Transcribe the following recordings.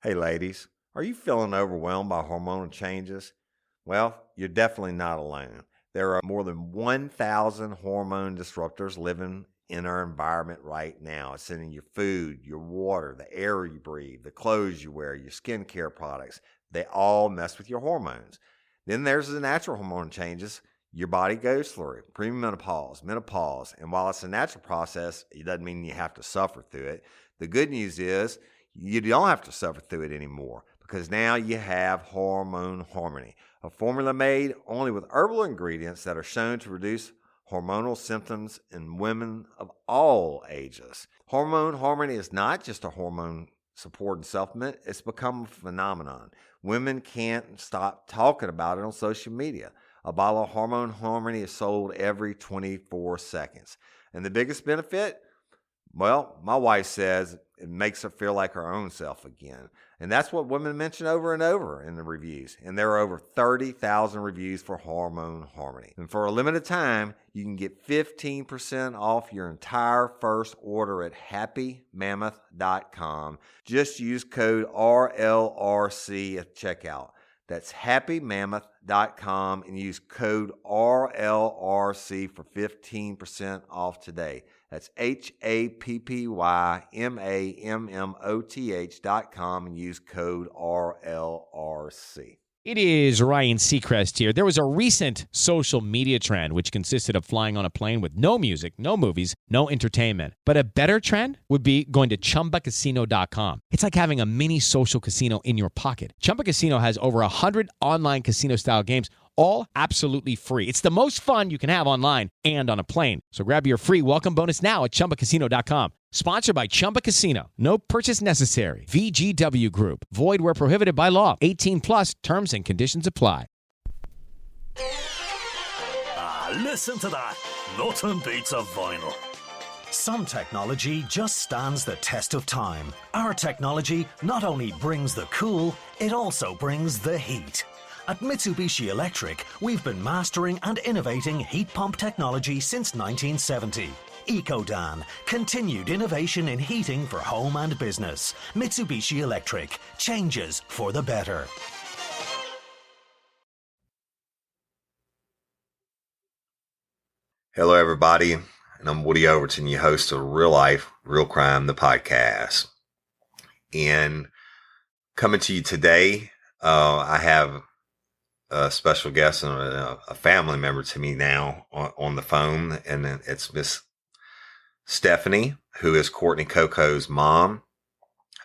Hey ladies, are you feeling overwhelmed by hormonal changes? Well, you're definitely not alone. There are more than 1,000 hormone disruptors living in our environment right now. It's in your food, your water, the air you breathe, the clothes you wear, your skincare products. They all mess with your hormones. Then there's the natural hormone changes your body goes through, premenopause, menopause. And while it's a natural process, it doesn't mean you have to suffer through it. The good news is you don't have to suffer through it anymore because now you have Hormone Harmony, a formula made only with herbal ingredients that are shown to reduce hormonal symptoms in women of all ages. Hormone Harmony is not just a hormone supporting supplement, it's become a phenomenon. Women can't stop talking about it on social media. A bottle of Hormone Harmony is sold every 24 seconds. And the biggest benefit? Well, my wife says it makes her feel like her own self again. And that's what women mention over and over in the reviews. And there are over 30,000 reviews for Hormone Harmony. And for a limited time, you can get 15% off your entire first order at happymammoth.com. Just use code RLRC at checkout. That's happymammoth.com and use code RLRC for 15% off today. That's happymammoth.com and use code RLRC. It is Ryan Seacrest here. There was a recent social media trend which consisted of flying on a plane with no music, no movies, no entertainment. But a better trend would be going to ChumbaCasino.com. It's like having a mini social casino in your pocket. Chumba Casino has over 100 online casino-style games, all absolutely free. It's the most fun you can have online and on a plane. So grab your free welcome bonus now at ChumbaCasino.com. Sponsored by Chumba Casino. No purchase necessary. VGW Group. Void where prohibited by law. 18 plus terms and conditions apply. Listen to that. Nothing beats a vinyl. Some technology just stands the test of time. Our technology not only brings the cool, it also brings the heat. At Mitsubishi Electric, we've been mastering and innovating heat pump technology since 1970. EcoDan, continued innovation in heating for home and business. Mitsubishi Electric, changes for the better. Hello, everybody, and I'm Woody Overton, your host of Real Life, Real Crime, the podcast. And coming to you today, I have a special guest and a family member to me now on the phone, and it's Miss Stephanie, who is Courtney Coco's mom.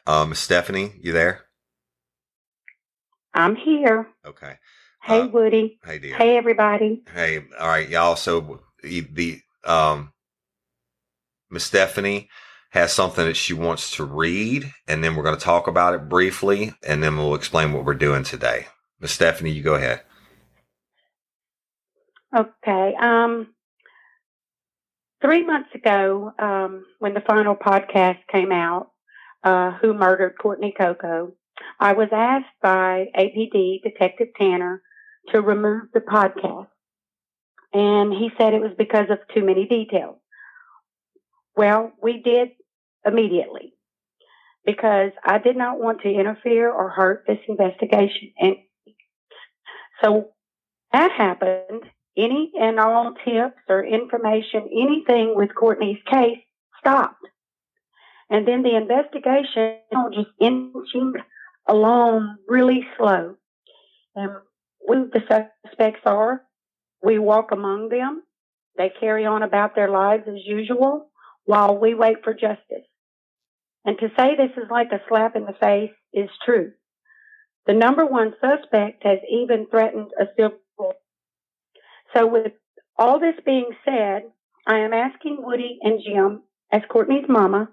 Miss Stephanie, you there? I'm here. Okay. Hey, Woody. Hey, dear. Hey, everybody. Hey, all right, y'all. So the Miss Stephanie has something that she wants to read, and then we're going to talk about it briefly, and then we'll explain what we're doing today. Miss Stephanie, you go ahead. Okay. 3 months ago, when the final podcast came out, Who Murdered Courtney Coco, I was asked by APD Detective Tanner to remove the podcast. And he said it was because of too many details. Well, we did immediately because I did not want to interfere or hurt this investigation. And so that happened. Any and all tips or information, anything with Courtney's case stopped. And then the investigation just inching along really slow. And who the suspects are, we walk among them. They carry on about their lives as usual while we wait for justice. And to say this is like a slap in the face is true. The number one suspect has even threatened a civil. So with all this being said, I am asking Woody and Jim, as Courtney's mama,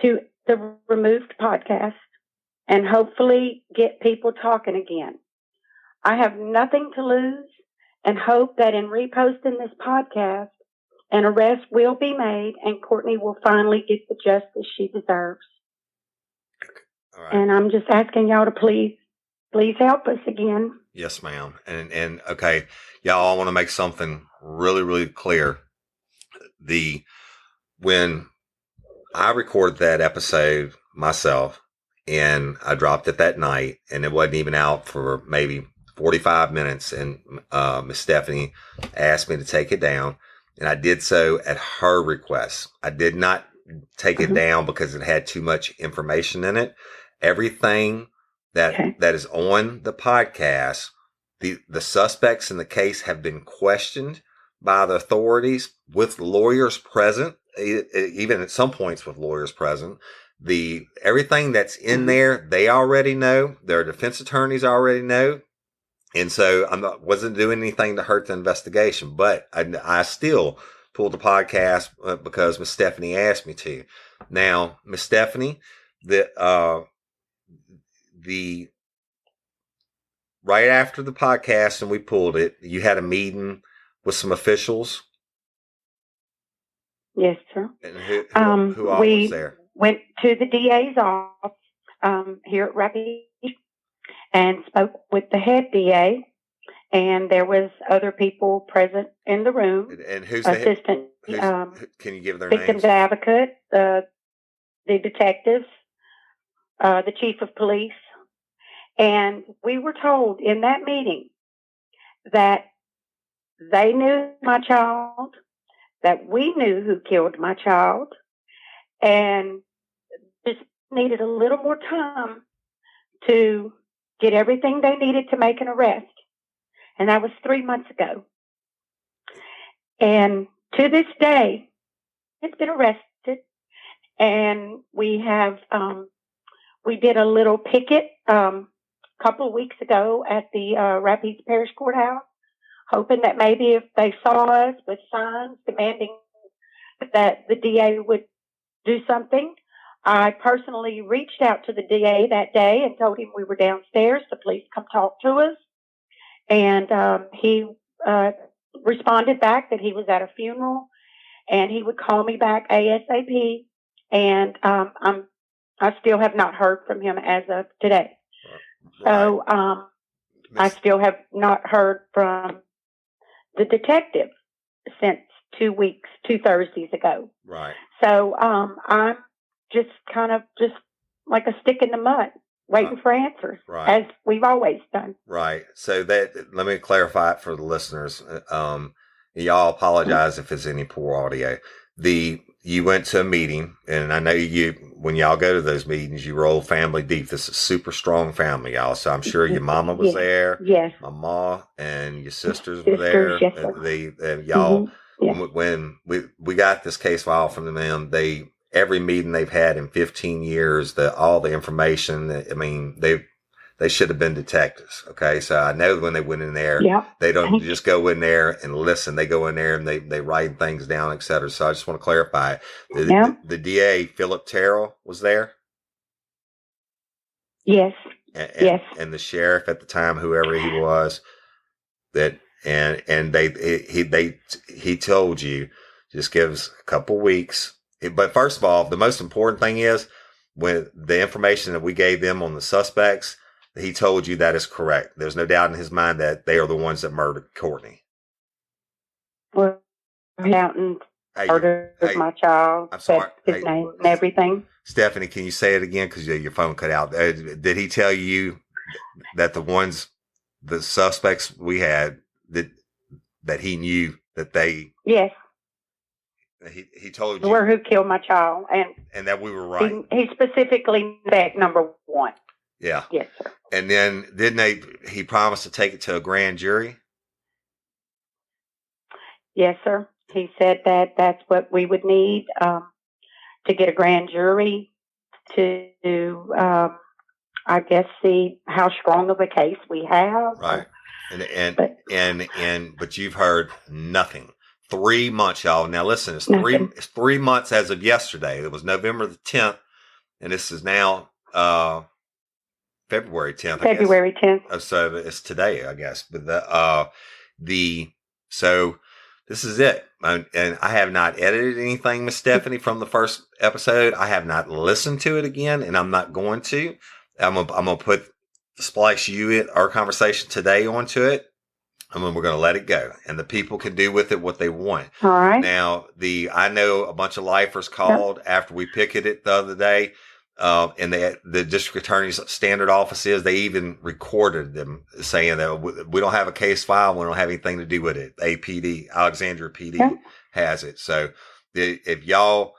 to the removed podcast and hopefully get people talking again. I have nothing to lose and hope that in reposting this podcast, an arrest will be made and Courtney will finally get the justice she deserves. All right. And I'm just asking y'all to please help us again. Yes, ma'am. And okay, y'all, I want to make something really, really clear. When I recorded that episode myself, and I dropped it that night, and it wasn't even out for maybe 45 minutes. And Miss Stephanie asked me to take it down, and I did so at her request. I did not take it down because it had too much information in it. Everything that is on the podcast, the suspects in the case have been questioned by the authorities with lawyers present, even at some points with lawyers present. Everything that's in there, they already know. Their defense attorneys already know. And so wasn't doing anything to hurt the investigation, but I still pulled the podcast because Miss Stephanie asked me to. Now, Miss Stephanie, the right after the podcast and we pulled it, you had a meeting with some officials. Yes, sir. And who all was there? Went to the DA's office here at Rapid and spoke with the head DA, and there was other people present in the room. And who's assistant? Can you give their victim's names? Advocate, the detectives, the chief of police, and we were told in that meeting that they knew my child, that we knew who killed my child, and just needed a little more time to get everything they needed to make an arrest. And that was 3 months ago. And to this day, it's been arrested. And we have, we did a little picket a couple of weeks ago at the Rapides Parish Courthouse, hoping that maybe if they saw us with signs demanding that the DA would do something. I personally reached out to the DA that day and told him we were downstairs to please come talk to us. And he responded back that he was at a funeral and he would call me back ASAP. And I still have not heard from him as of today. Right. So I still have not heard from the detective since 2 weeks, 2 Thursdays ago. Right. So I'm just kind of just like a stick in the mud, waiting for answers, as we've always done. Right. So let me clarify it for the listeners. Y'all apologize if it's any poor audio. You went to a meeting, and I know when y'all go to those meetings, you roll family deep. This is a super strong family, y'all. So I'm sure your mama was there. Yes. My ma and your sisters were there. Yes, y'all, when we got this case file from them, every meeting they've had in 15 years, all the information, I mean, they should have been detectives. Okay. So I know when they went in there, they don't just go in there and listen. They go in there and they write things down, et cetera. So I just want to clarify the DA, Philip Terrell, was there. Yes. Yes. And the sheriff at the time, whoever he was, he told you, just give us a couple weeks. But first of all, the most important thing is when the information that we gave them on the suspects, he told you that is correct. There's no doubt in his mind that they are the ones that murdered Courtney. Well, Mountain murdered my child. I'm sorry. His name and everything. Stephanie, can you say it again? Because your phone cut out. Did he tell you that the suspects we had, that he knew that they... Yes. He told you who killed my child, and that we were right. He specifically said number one. Yeah. Yes, sir. And then he promised to take it to a grand jury? Yes, sir. He said that that's what we would need to get a grand jury to I guess see how strong of a case we have. Right. But you've heard nothing. 3 months, y'all. Now listen, it's 3 months as of yesterday. It was November the 10th, and this is now February 10th. February 10th. So it's today, I guess. But so this is it. And I have not edited anything, Miss Stephanie, from the first episode. I have not listened to it again, and I'm not going to. I'm gonna splice our conversation today onto it. And then we're going to let it go, and the people can do with it what they want. All right. Now, I know a bunch of lifers called after we picketed the other day. and the district attorney's standard office is, they even recorded them saying that we don't have a case file. We don't have anything to do with it. APD, Alexandria PD has it. So if y'all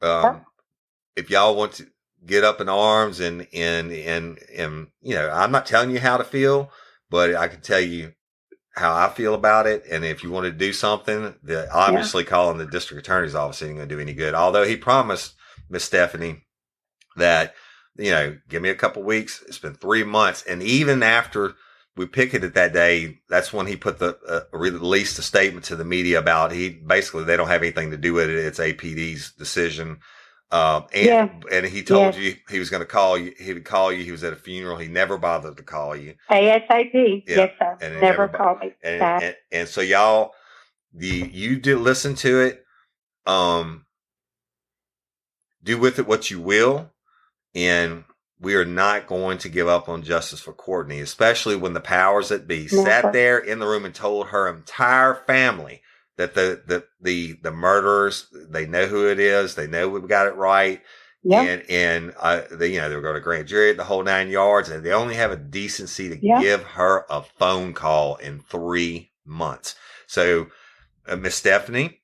want to get up in arms and, I'm not telling you how to feel, but I can tell you how I feel about it. And if you want to do something, obviously calling the district attorney's office ain't going to do any good. Although he promised Miss Stephanie that, give me a couple weeks. It's been 3 months. And even after we picketed that day, that's when he put released a statement to the media about they don't have anything to do with it. It's APD's decision. And he told you he was going to call you. He would call you. He was at a funeral. He never bothered to call you. ASAP. Yes, sir. And never called me back. And so y'all, you did listen to it. Do with it what you will. And we are not going to give up on justice for Courtney, especially when the powers that be sat there in the room and told her entire family that the murderers, they know who it is. They know we've got it right. Yep. And they were going to grand jury the whole 9 yards, and they only have a decency to give her a phone call in 3 months. So, Miss Stephanie,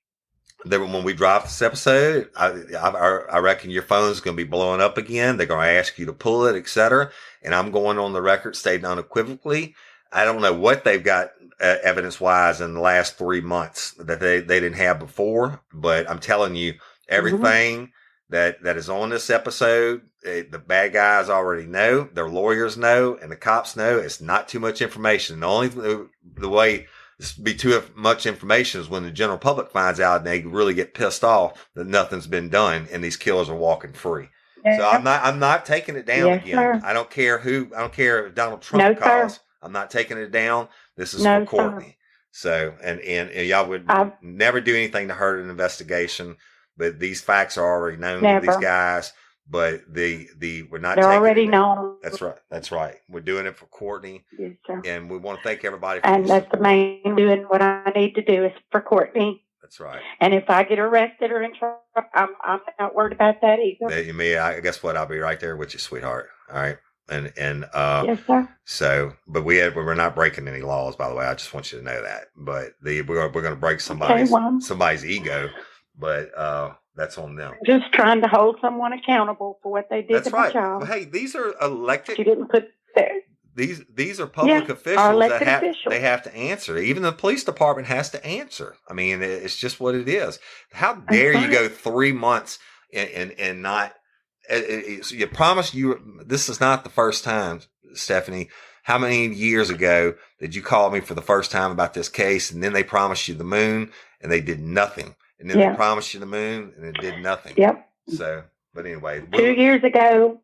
when we drop this episode, I reckon your phone's going to be blowing up again. They're going to ask you to pull it, etc. And I'm going on the record stating unequivocally, I don't know what they've got evidence-wise in the last 3 months that they didn't have before, but I'm telling you, everything that is on this episode, the bad guys already know, their lawyers know, and the cops know. It's not too much information. The only the way this be too much information is when the general public finds out and they really get pissed off that nothing's been done and these killers are walking free. Yeah. So I'm not taking it down again. Sir. I don't care if Donald Trump calls. Sir. I'm not taking it down. This is for Courtney. Sir. So, and y'all would never do anything to hurt an investigation, but these facts are already known to these guys. But we're not. They're already known. That's right. That's right. We're doing it for Courtney. Yes, sir. And we want to thank everybody for and that's support. The main doing what I need to do is for Courtney. That's right. And if I get arrested or in trouble, I'm not worried about that either. I guess what, I'll be right there with you, sweetheart. All right. And yes, sir. So, but we're not breaking any laws, by the way. I just want you to know that. But we're going to break somebody's ego. But that's on them. Just trying to hold someone accountable for what they did to my child. Well, hey, these are elected. She didn't put there. These are public officials that they have to answer. Even the police department has to answer. I mean, it's just what it is. How dare you go 3 months and not? You promise you. This is not the first time, Stephanie. How many years ago did you call me for the first time about this case, and then they promised you the moon, and they did nothing? And then they promised you the moon, and it did nothing. Yep. So, but anyway. 2 years ago.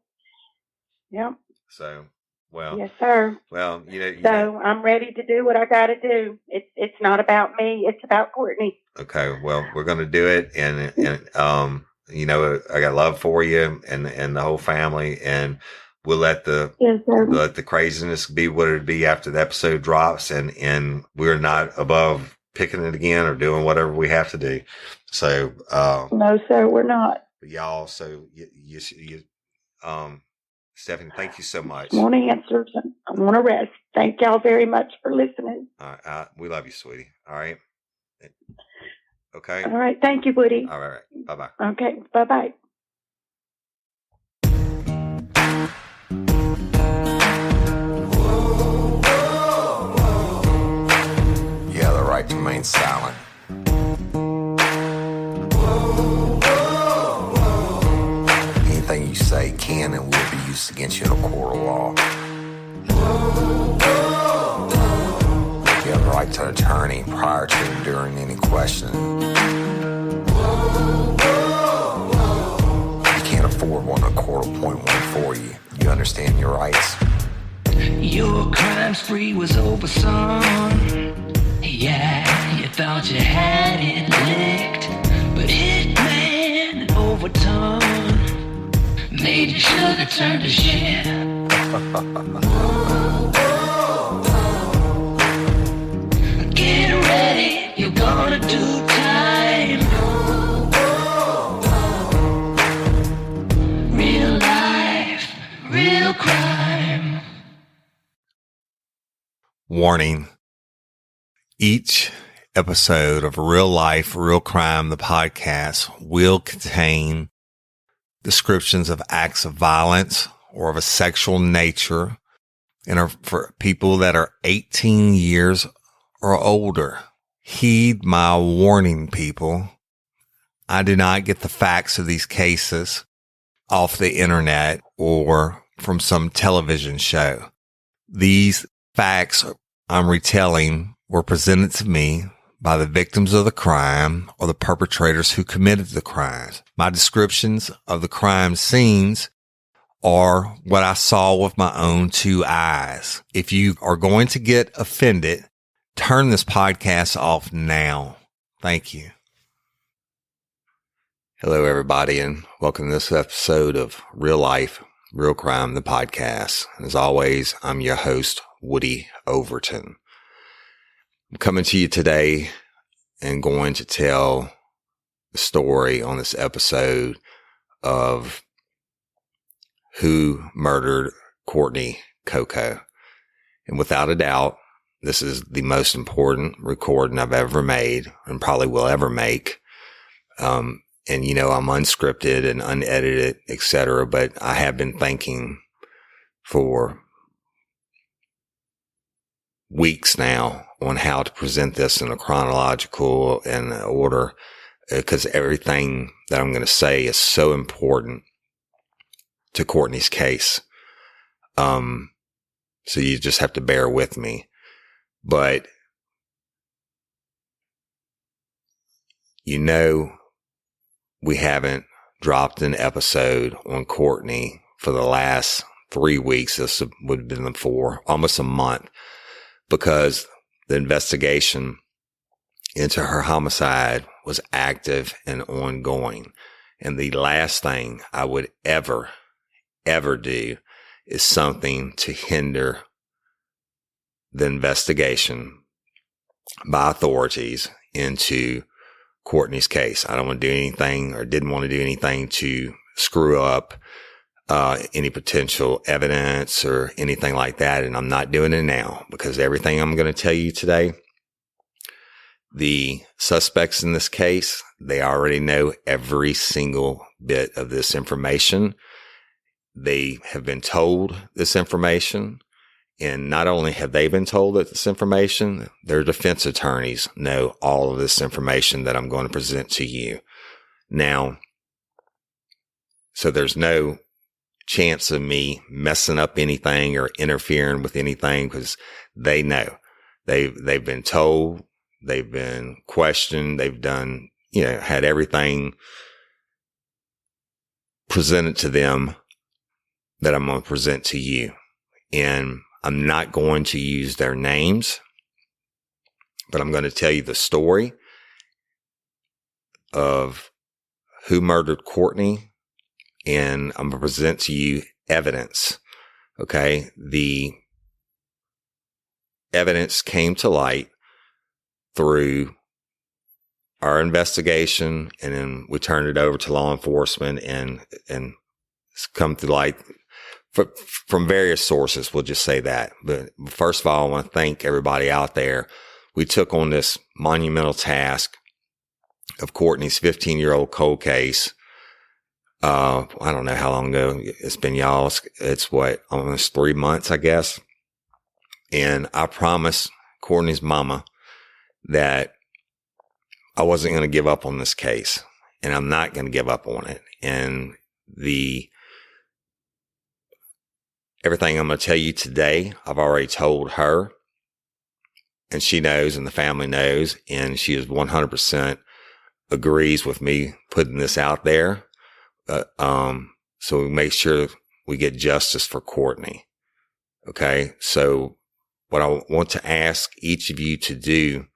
Yep. So, well. Yes, sir. Well, So, I'm ready to do what I got to do. It's not about me. It's about Courtney. Okay. Well, we're going to do it. And I got love for you and the whole family. And we'll let the craziness be what it'd be after the episode drops. And we're not above picking it again or doing whatever we have to do. So, no, sir, we're not. Y'all, so you Stephanie, thank you so much. I want answers. I want to rest. Thank y'all very much for listening. All right. We love you, sweetie. All right. Okay. All right. Thank you, Woody. All right. Bye-bye. Okay. Bye-bye. To remain silent. Anything you say can and will be used against you in a court of law. You have the right to an attorney prior to and during any questioning. You can't afford one, a court will appoint one for you. You understand your rights. Your crime spree was over, son. Yeah, you thought you had it licked, but Hitman overturned, made your sugar turn to shit. Get ready, you're gonna do time. Real life. Warning. Each episode of Real Life, Real Crime, the podcast, will contain descriptions of acts of violence or of a sexual nature and are for people that are 18 years or older. Heed my warning, people. I do not get the facts of these cases off the internet or from some television show. These facts I'm retelling were presented to me by the victims of the crime or the perpetrators who committed the crimes. My descriptions of the crime scenes are what I saw with my own two eyes. If you are going to get offended, turn this podcast off now. Thank you. Hello, everybody, and welcome to this episode of Real Life, Real Crime, the podcast. As always, I'm your host, Woody Overton. I'm coming to you today and going to tell the story on this episode of Who Murdered Courtney Coco. And without a doubt, this is the most important recording I've ever made and probably will ever make. And, you know, I'm unscripted and unedited, etc. But I have been thinking for weeks now on how to present this in a chronological and order, because everything that I'm going to say is so important to Courtney's case. So you just have to bear with me. But, you know, we haven't dropped an episode on Courtney for the last 3 weeks. This would have been for almost a month, because the investigation into her homicide was active and ongoing. And the last thing I would ever do is something to hinder the investigation by authorities into Courtney's case. I don't want to do anything, or didn't want to do anything to screw up any potential evidence or anything like that. And I'm not doing it now, because everything I'm going to tell you today, the suspects in this case, they already know every single bit of this information. They have been told this information. And not only have they been told this information, their defense attorneys know all of this information that I'm going to present to you. Now, so there's no chance of me messing up anything or interfering with anything, because they know. They've been told, they've been questioned, they've done, you know, had everything presented to them that I'm going to present to you. And I'm not going to use their names, but I'm going to tell you the story of who murdered Courtney, and I'm going to present to you evidence. Okay. The evidence came to light through our investigation, and then we turned it over to law enforcement, and it's come to light from various sources. We'll just say that. But first of all, I want to thank everybody out there. We took on this monumental task of Courtney's 15-year-old cold case. I don't know how long ago it's been, y'all. It's what, almost 3 months, I guess. And I promised Courtney's mama that I wasn't going to give up on this case, and I'm not going to give up on it. And everything I'm going to tell you today, I've already told her, and she knows, and the family knows, and she is 100% agrees with me putting this out there. So we make sure we get justice for Courtney. Okay. So what I want to ask each of you to do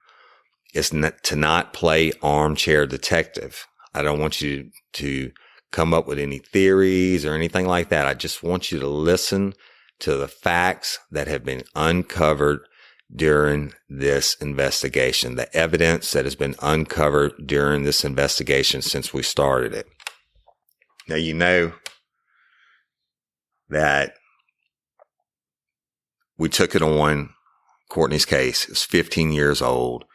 is to not play armchair detective. I don't want you to come up with any theories or anything like that. I just want you to listen to the facts that have been uncovered during this investigation, the evidence that has been uncovered during this investigation since we started it. Now, you know that we took it on Courtney's case is 15 years old.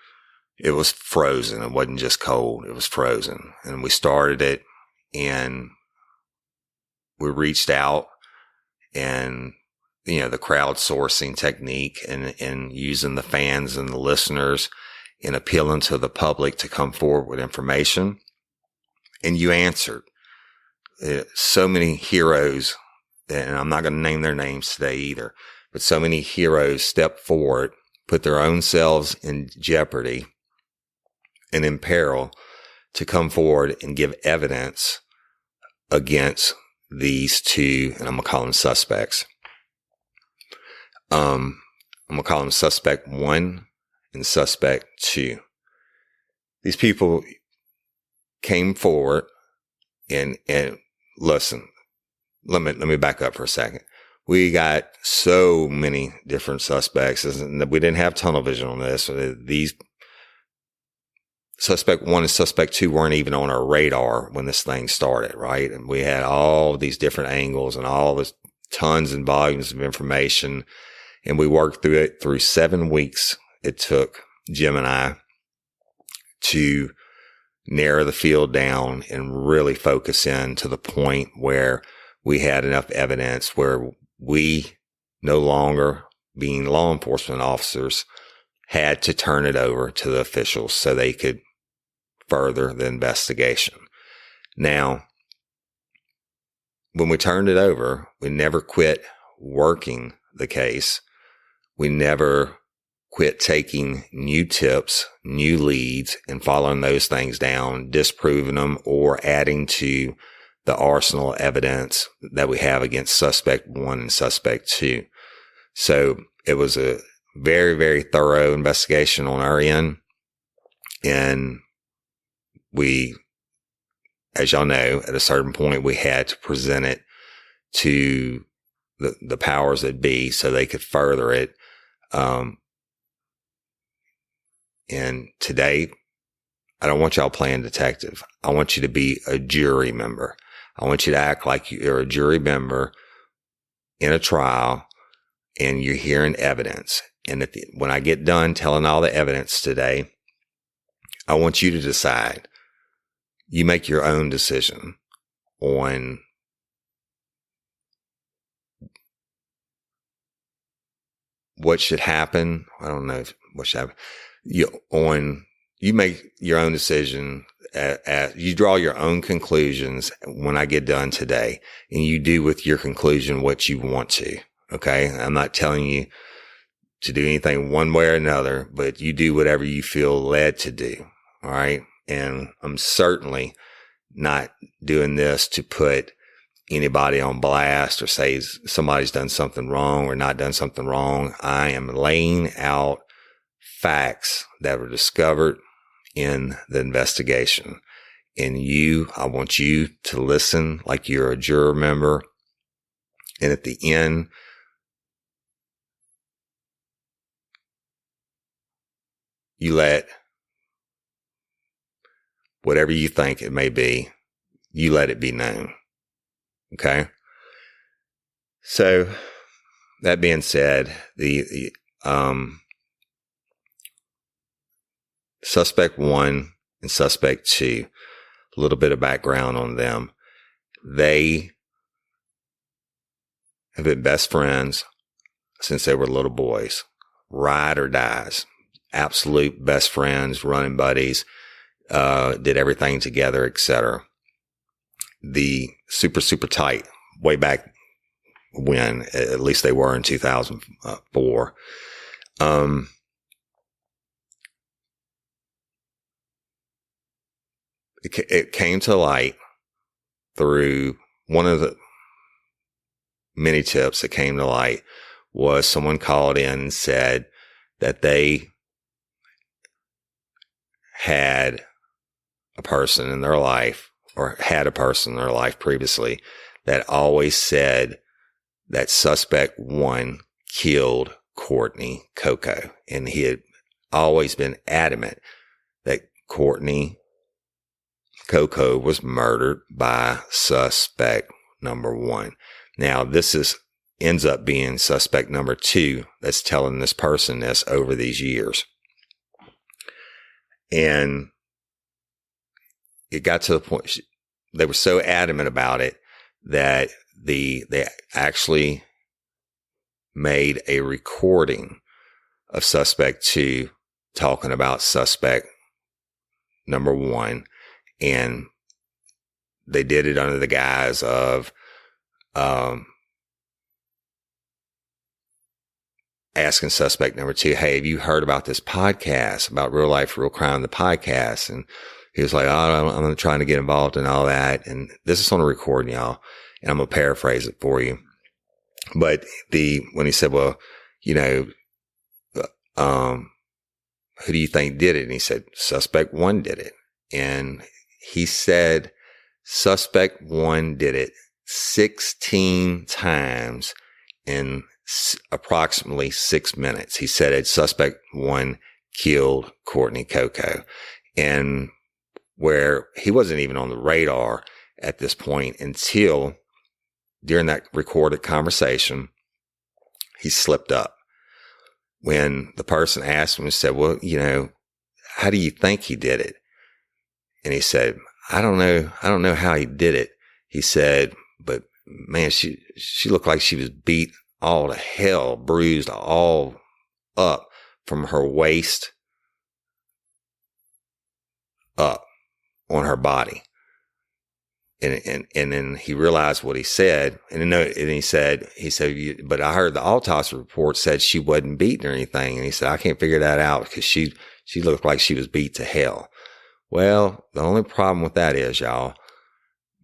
It was frozen. It wasn't just cold. It was frozen. And we started it, and we reached out, and, you know, the crowdsourcing technique and using the fans and the listeners and appealing to the public to come forward with information. And you answered. So many heroes, and I'm not going to name their names today either, but so many heroes stepped forward, put their own selves in jeopardy and in peril to come forward and give evidence against these two, and I'm going to call them suspects. I'm going to call them suspect 1 and suspect 2. These people came forward and listen, let me back up for a second. We got so many different suspects. We didn't have tunnel vision on this. These suspect 1 and suspect 2 weren't even on our radar when this thing started, right? And we had all these different angles and all this tons and volumes of information. And we worked through it through 7 weeks. It took Jim and I to narrow the field down and really focus in to the point where we had enough evidence where we no longer, being law enforcement officers, had to turn it over to the officials so they could further the investigation. Now, when we turned it over, we never quit working the case. We never quit taking new tips, new leads, and following those things down, disproving them, or adding to the arsenal of evidence that we have against suspect 1 and suspect 2. So it was a very, very thorough investigation on our end. And we, as y'all know, at a certain point, we had to present it to the powers that be so they could further it. And today, I don't want y'all playing detective. I want you to be a jury member. I want you to act like you're a jury member in a trial and you're hearing evidence. And when I get done telling all the evidence today, I want you to decide. You make your own decision on what should happen. I don't know what should happen. You make your own decision. You draw your own conclusions when I get done today, and you do with your conclusion what you want to. Okay. I'm not telling you to do anything one way or another, but you do whatever you feel led to do. All right. And I'm certainly not doing this to put anybody on blast or say somebody's done something wrong or not done something wrong. I am laying out facts that were discovered in the investigation. And I want you to listen like you're a juror member. And at the end, you let whatever you think it may be, you let it be known. Okay. So that being said, the suspect 1 and suspect 2, a little bit of background on them. They have been best friends since they were little boys, ride or dies, absolute best friends, running buddies, did everything together, etc. The super, super tight way back when, at least they were in 2004. It came to light through one of the many tips that came to light was someone called in and said that they had a person in their life or had a person in their life previously that always said that suspect 1 killed Courtney Coco. And he had always been adamant that Courtney Coco was murdered by suspect number 1. Now, this is ends up being suspect number 2 that's telling this person this over these years. And it got to the point they were so adamant about it that they actually made a recording of suspect 2 talking about suspect number 1, and they did it under the guise of asking suspect number 2, hey, have you heard about this podcast about Real Life, Real Crime, the podcast? And he was like, oh, I'm trying to get involved in all that. And this is on a recording, y'all, and I'm going to paraphrase it for you. But when he said, well, you know, who do you think did it? And he said, suspect 1 did it. And he said, suspect 1 did it 16 times in approximately 6 minutes. He said it, suspect 1 killed Courtney Coco. And where he wasn't even on the radar at this point until during that recorded conversation, he slipped up. When the person asked him and said, well, you know, how do you think he did it? And he said, I don't know how he did it. He said, but man, she looked like she was beat all to hell, bruised all up from her waist up on her body. And then he realized what he said. And he said, but I heard the autopsy report said she wasn't beaten or anything. And he said, I can't figure that out because she looked like she was beat to hell. Well, the only problem with that is, y'all,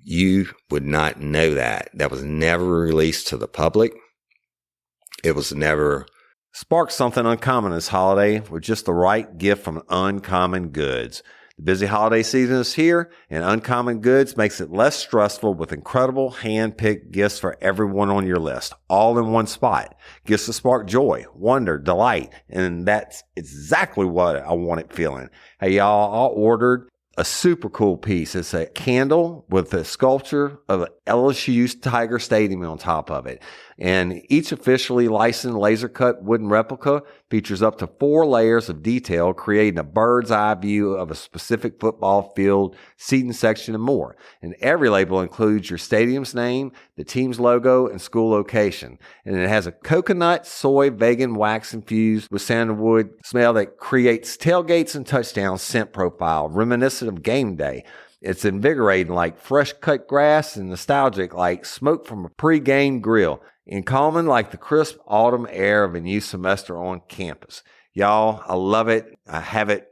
you would not know that. That was never released to the public. It was never. Spark something uncommon this holiday with just the right gift from Uncommon Goods. The busy holiday season is here, and Uncommon Goods makes it less stressful with incredible hand-picked gifts for everyone on your list, all in one spot. Gifts to spark joy, wonder, delight, and that's exactly what I wanted feeling. Hey, y'all, I ordered a super cool piece. It's a candle with a sculpture of LSU's Tiger Stadium on top of it. And each officially licensed laser cut wooden replica features up to 4 layers of detail, creating a bird's eye view of a specific football field, seating section, and more. And every label includes your stadium's name, the team's logo, and school location. And it has a coconut, soy, vegan wax infused with sandalwood smell that creates tailgates and touchdown scent profile, reminiscent of game day. It's invigorating like fresh cut grass and nostalgic like smoke from a pre-game grill, and calming like the crisp autumn air of a new semester on campus. Y'all, I love it. I have it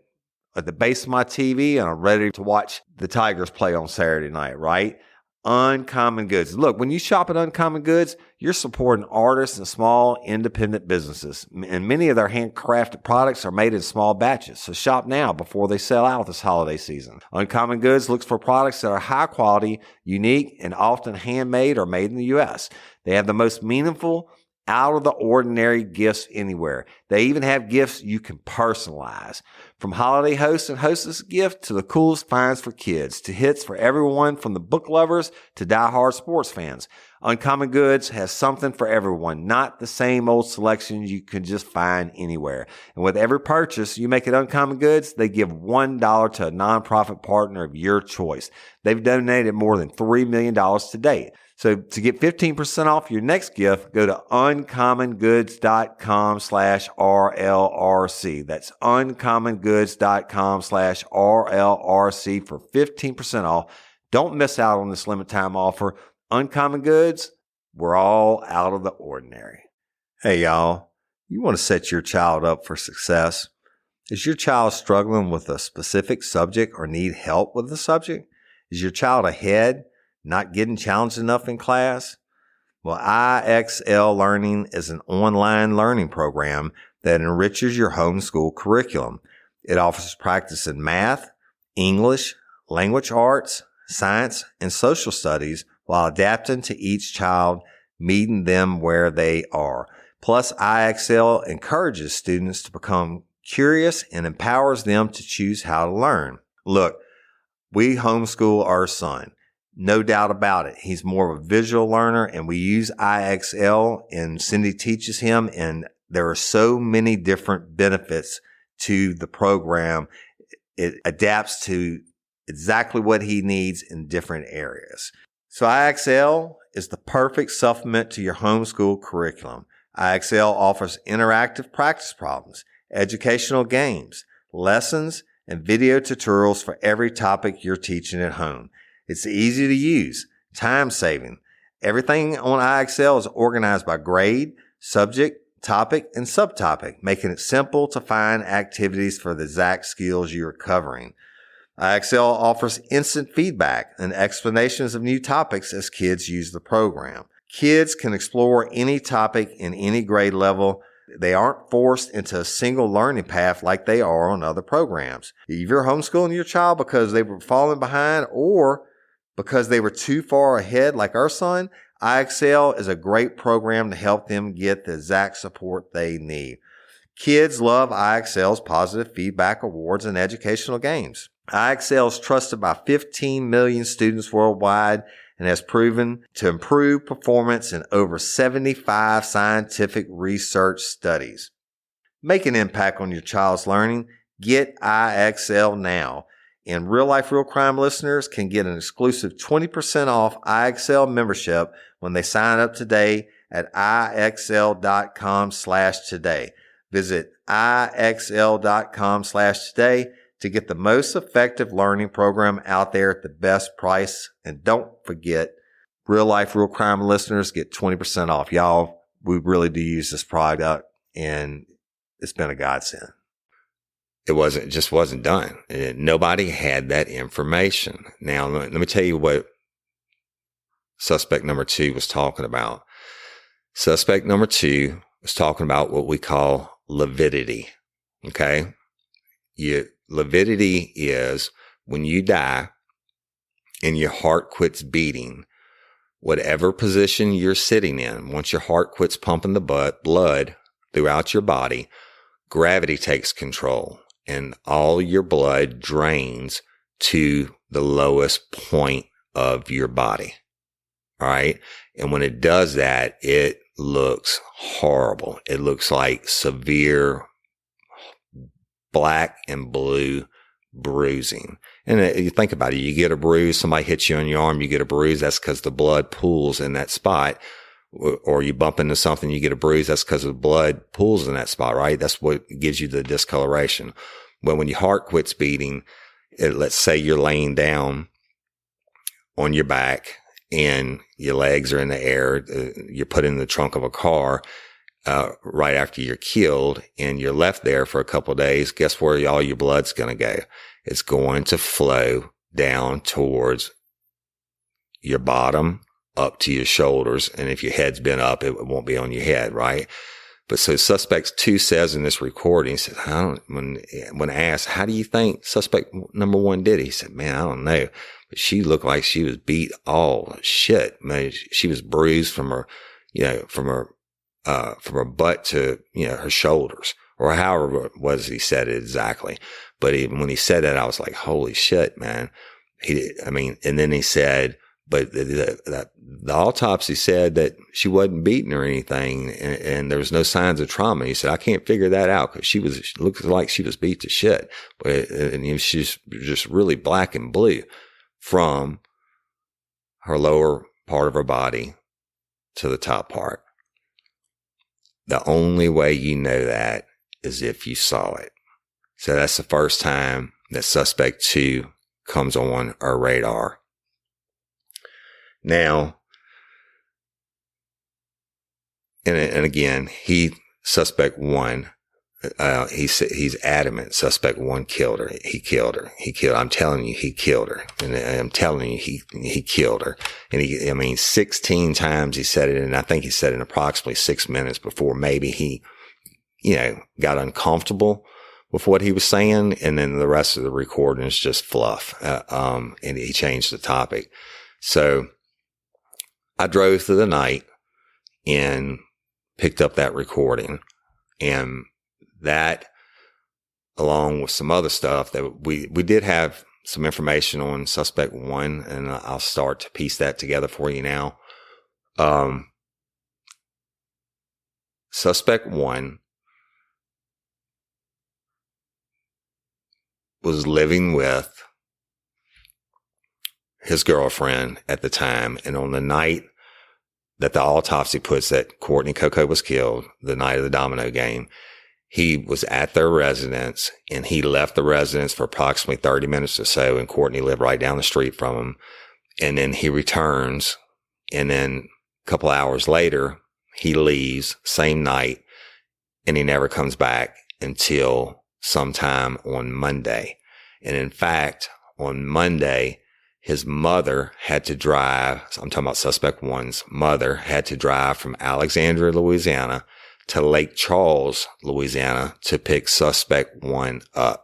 at the base of my TV, and I'm ready to watch the Tigers play on Saturday night, right? Uncommon Goods. Look, when you shop at Uncommon Goods, you're supporting artists and small independent businesses. And many of their handcrafted products are made in small batches. So shop now before they sell out this holiday season. Uncommon Goods looks for products that are high quality, unique, and often handmade or made in the U.S. They have the most meaningful, out of the ordinary gifts anywhere. They even have gifts you can personalize. From holiday hosts and hostess gift to the coolest finds for kids to hits for everyone from the book lovers to diehard sports fans. Uncommon Goods has something for everyone, not the same old selections you can just find anywhere. And with every purchase you make at Uncommon Goods, they give $1 to a nonprofit partner of your choice. They've donated more than $3 million to date. So to get 15% off your next gift, go to uncommongoods.com/RLRC. That's uncommongoods.com/RLRC for 15% off. Don't miss out on this limited time offer. Uncommon Goods, we're all out of the ordinary. Hey, y'all, you want to set your child up for success? Is your child struggling with a specific subject or need help with the subject? Is your child ahead? Not getting challenged enough in class? Well, IXL Learning is an online learning program that enriches your homeschool curriculum. It offers practice in math, English, language arts, science, and social studies while adapting to each child, meeting them where they are. Plus, IXL encourages students to become curious and empowers them to choose how to learn. Look, we homeschool our son. No doubt about it. He's more of a visual learner, and we use IXL, and Cindy teaches him, and there are so many different benefits to the program. It adapts to exactly what he needs in different areas. So IXL is the perfect supplement to your homeschool curriculum. IXL offers interactive practice problems, educational games, lessons, and video tutorials for every topic you're teaching at home. It's easy to use, time-saving. Everything on IXL is organized by grade, subject, topic, and subtopic, making it simple to find activities for the exact skills you are covering. IXL offers instant feedback and explanations of new topics as kids use the program. Kids can explore any topic in any grade level. They aren't forced into a single learning path like they are on other programs. If you're homeschooling your child because they were falling behind or because they were too far ahead like our son, IXL is a great program to help them get the exact support they need. Kids love IXL's positive feedback awards and educational games. IXL is trusted by 15 million students worldwide and has proven to improve performance in over 75 scientific research studies. Make an impact on your child's learning. Get IXL now. And Real Life Real Crime listeners can get an exclusive 20% off IXL membership when they sign up today at IXL.com/today. Visit IXL.com/today to get the most effective learning program out there at the best price. And don't forget, Real Life Real Crime listeners get 20% off. Y'all, we really do use this product, and it's been a godsend. It just wasn't done. Nobody had that information. Now, let me tell you what suspect number 2 was talking about. Suspect number 2 was talking about what we call lividity. Okay? Lividity is when you die and your heart quits beating, whatever position you're sitting in, once your heart quits pumping the blood throughout your body, gravity takes control. And all your blood drains to the lowest point of your body. All right. And when it does that, it looks horrible. It looks like severe black and blue bruising. And you think about it, you get a bruise, somebody hits you on your arm, you get a bruise, that's because the blood pools in that spot. Or you bump into something, you get a bruise, that's because the blood pools in that spot, right? That's what gives you the discoloration. Well, when your heart quits beating, let's say you're laying down on your back and your legs are in the air, you're put in the trunk of a car, right after you're killed, and you're left there for a couple of days, guess where all your blood's going to go? It's going to flow down towards your bottom, up to your shoulders. And if your head's been up, it won't be on your head, right? But so suspect 2 says in this recording, he said, when asked, how do you think suspect number 1 did it? He said, man, I don't know. But she looked like she was beat all shit. Man, she was bruised from her butt to, her shoulders, or however it was he said it exactly. But even when he said that, I was like, holy shit, man. And then he said, but the autopsy said that she wasn't beaten or anything, and there was no signs of trauma. He said, I can't figure that out because she looked like she was beat to shit. But she's just really black and blue from her lower part of her body to the top part. The only way you know that is if you saw it. So that's the first time that suspect 2 comes on our radar. Now, and again, suspect 1, he's adamant. Suspect 1 killed her. He killed her. I'm telling you, he killed her. And I'm telling you, he killed her. And 16 times he said it, and I think he said it in approximately 6 minutes before maybe he, got uncomfortable with what he was saying. And then the rest of the recording is just fluff. And he changed the topic. So I drove through the night and picked up that recording, and that, along with some other stuff that we did have some information on suspect 1, and I'll start to piece that together for you now. Suspect 1 was living with his girlfriend at the time, and on the night that the autopsy puts that Courtney Coco was killed, the night of the domino game, he was at their residence, and he left the residence for approximately 30 minutes or so, and Courtney lived right down the street from him. And then he returns, and then a couple hours later, he leaves, same night, and he never comes back until sometime on Monday. And in fact, on Monday, his mother had to drive, I'm talking about suspect 1's mother, had to drive from Alexandria, Louisiana to Lake Charles, Louisiana to pick suspect 1 up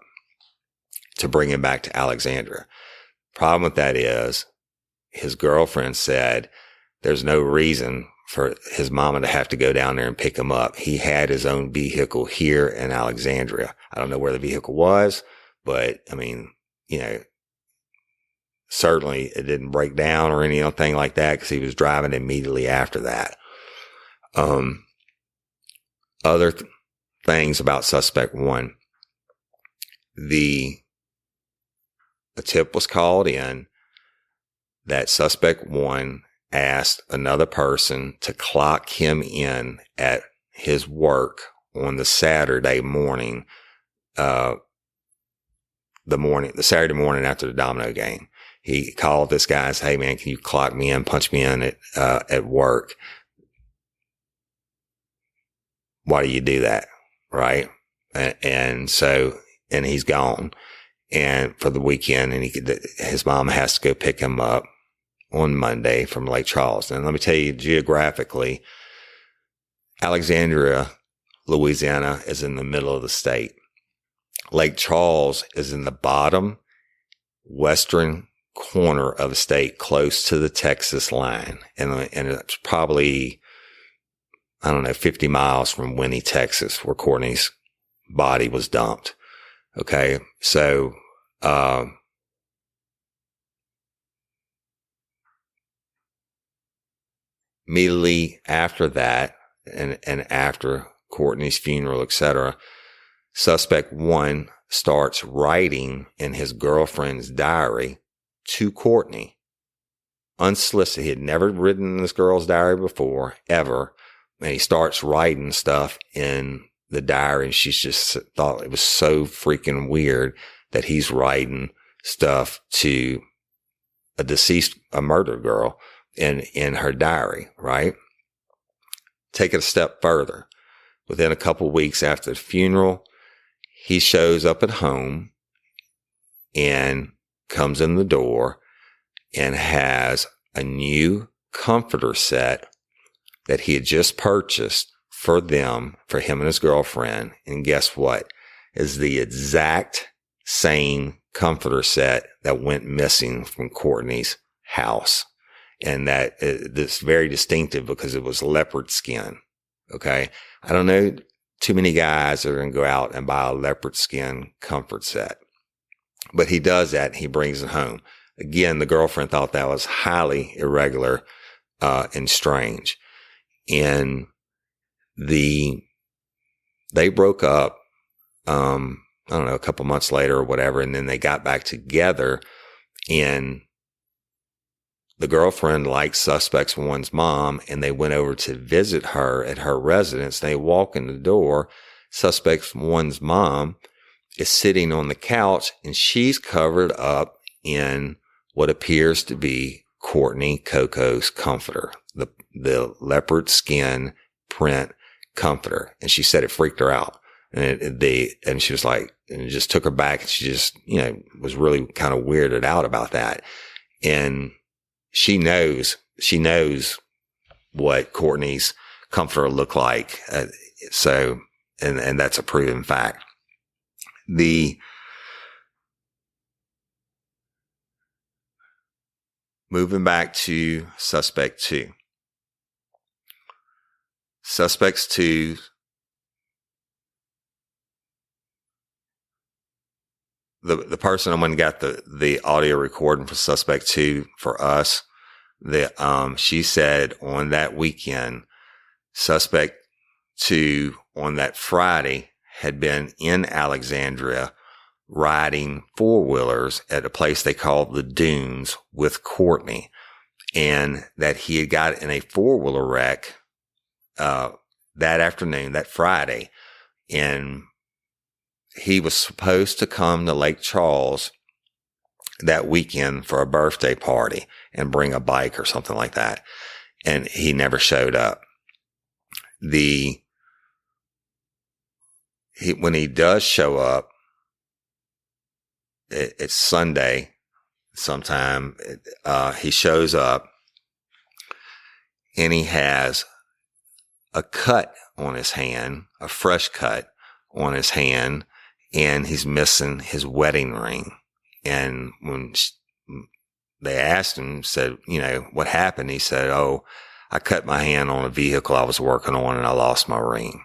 to bring him back to Alexandria. Problem with that is his girlfriend said there's no reason for his mama to have to go down there and pick him up. He had his own vehicle here in Alexandria. I don't know where the vehicle was, but I mean, you know, certainly it didn't break down or anything like that because he was driving immediately after that. Other things about suspect 1. A tip was called in that suspect 1 asked another person to clock him in at his work on the Saturday morning, the Saturday morning after the domino game. He called this guy and said, "Hey man, can you clock me in, punch me in at work?" Why do you do that? Right. And he's gone and for the weekend, and his mom has to go pick him up on Monday from Lake Charles. And let me tell you, geographically, Alexandria, Louisiana is in the middle of the state. Lake Charles is in the bottom western corner of the state, close to the Texas line. And it's probably, 50 miles from Winnie, Texas, where Courtney's body was dumped. Okay. So, immediately after that, and after Courtney's funeral, etc., suspect 1 starts writing in his girlfriend's diary to Courtney, unsolicited. He had never written in this girl's diary before, ever. And he starts writing stuff in the diary, and she's just thought it was so freaking weird that he's writing stuff to a murdered girl in her diary, right? Take it a step further. Within a couple weeks after the funeral, he shows up at home and comes in the door and has a new comforter set that he had just purchased for him and his girlfriend. And guess what? Is the exact same comforter set that went missing from Courtney's house. And that's very distinctive because it was leopard skin. Okay. I don't know too many guys that are going to go out and buy a leopard skin comfort set, but he does that and he brings it home. Again, the girlfriend thought that was highly irregular, and strange. And they broke up, a couple months later or whatever. And then they got back together, and the girlfriend liked suspect 1's mom, and they went over to visit her at her residence. They walk in the door. Suspect 1's mom is sitting on the couch, and she's covered up in what appears to be Courtney Coco's comforter, the leopard skin print comforter. And she said it freaked her out. And she was like, and it just took her back. And she just, was really kind of weirded out about that. And she knows what Courtney's comforter looked like. So that's a proven fact. Moving back to suspect 2. Suspects 2 the person I'm going to got the audio recording for suspect 2 for us, she said on that weekend, suspect 2 on that Friday had been in Alexandria riding 4-wheelers at a place they called the Dunes with Courtney, and that he had got in a 4-wheeler wreck that afternoon, that Friday, and he was supposed to come to Lake Charles that weekend for a birthday party and bring a bike or something like that. And he never showed up. When he does show up, it's Sunday sometime. He shows up and he has a cut on his hand, a fresh cut on his hand, and he's missing his wedding ring. And when they asked him, said, what happened? He said, "Oh, I cut my hand on a vehicle I was working on and I lost my ring."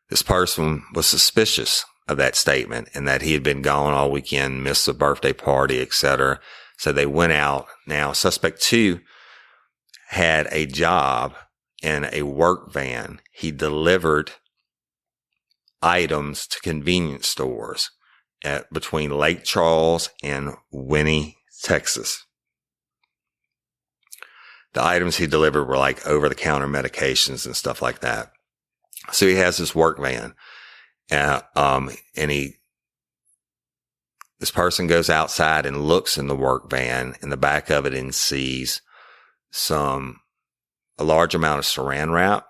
This person was suspicious of that statement and that he had been gone all weekend, missed a birthday party, etc. So they went out. Now, suspect 2 had a job in a work van. He delivered items to convenience stores between Lake Charles and Winnie, Texas. The items he delivered were like over-the-counter medications and stuff like that. So he has this work van, and this person goes outside and looks in the work van in the back of it and sees a large amount of saran wrap,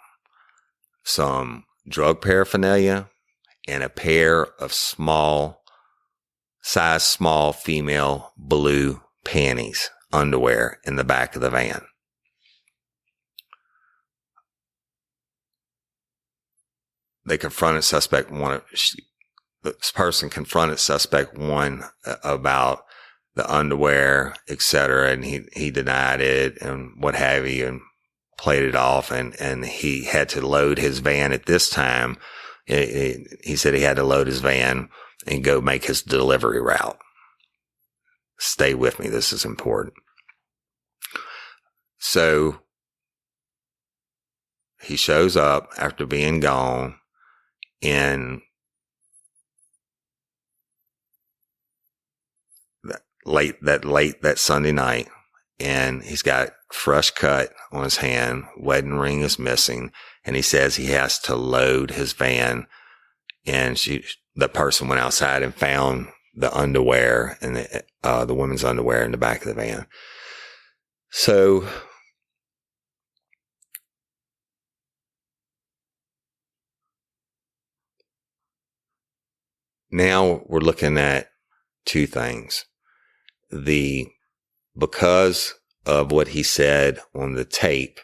some drug paraphernalia, and a pair of small female blue panties, underwear in the back of the van. They confronted suspect 1. This person confronted suspect 1 about the underwear, etc., and he denied it and what have you, and played it off. And he had to load his van at this time. He said he had to load his van and go make his delivery route. Stay with me. This is important. So he shows up after being gone in that Sunday night, and he's got fresh cut on his hand. Wedding ring is missing, and he says he has to load his van. And the person went outside and found the underwear and the women's underwear in the back of the van. So now we're looking at 2 things. Because of what he said on the tape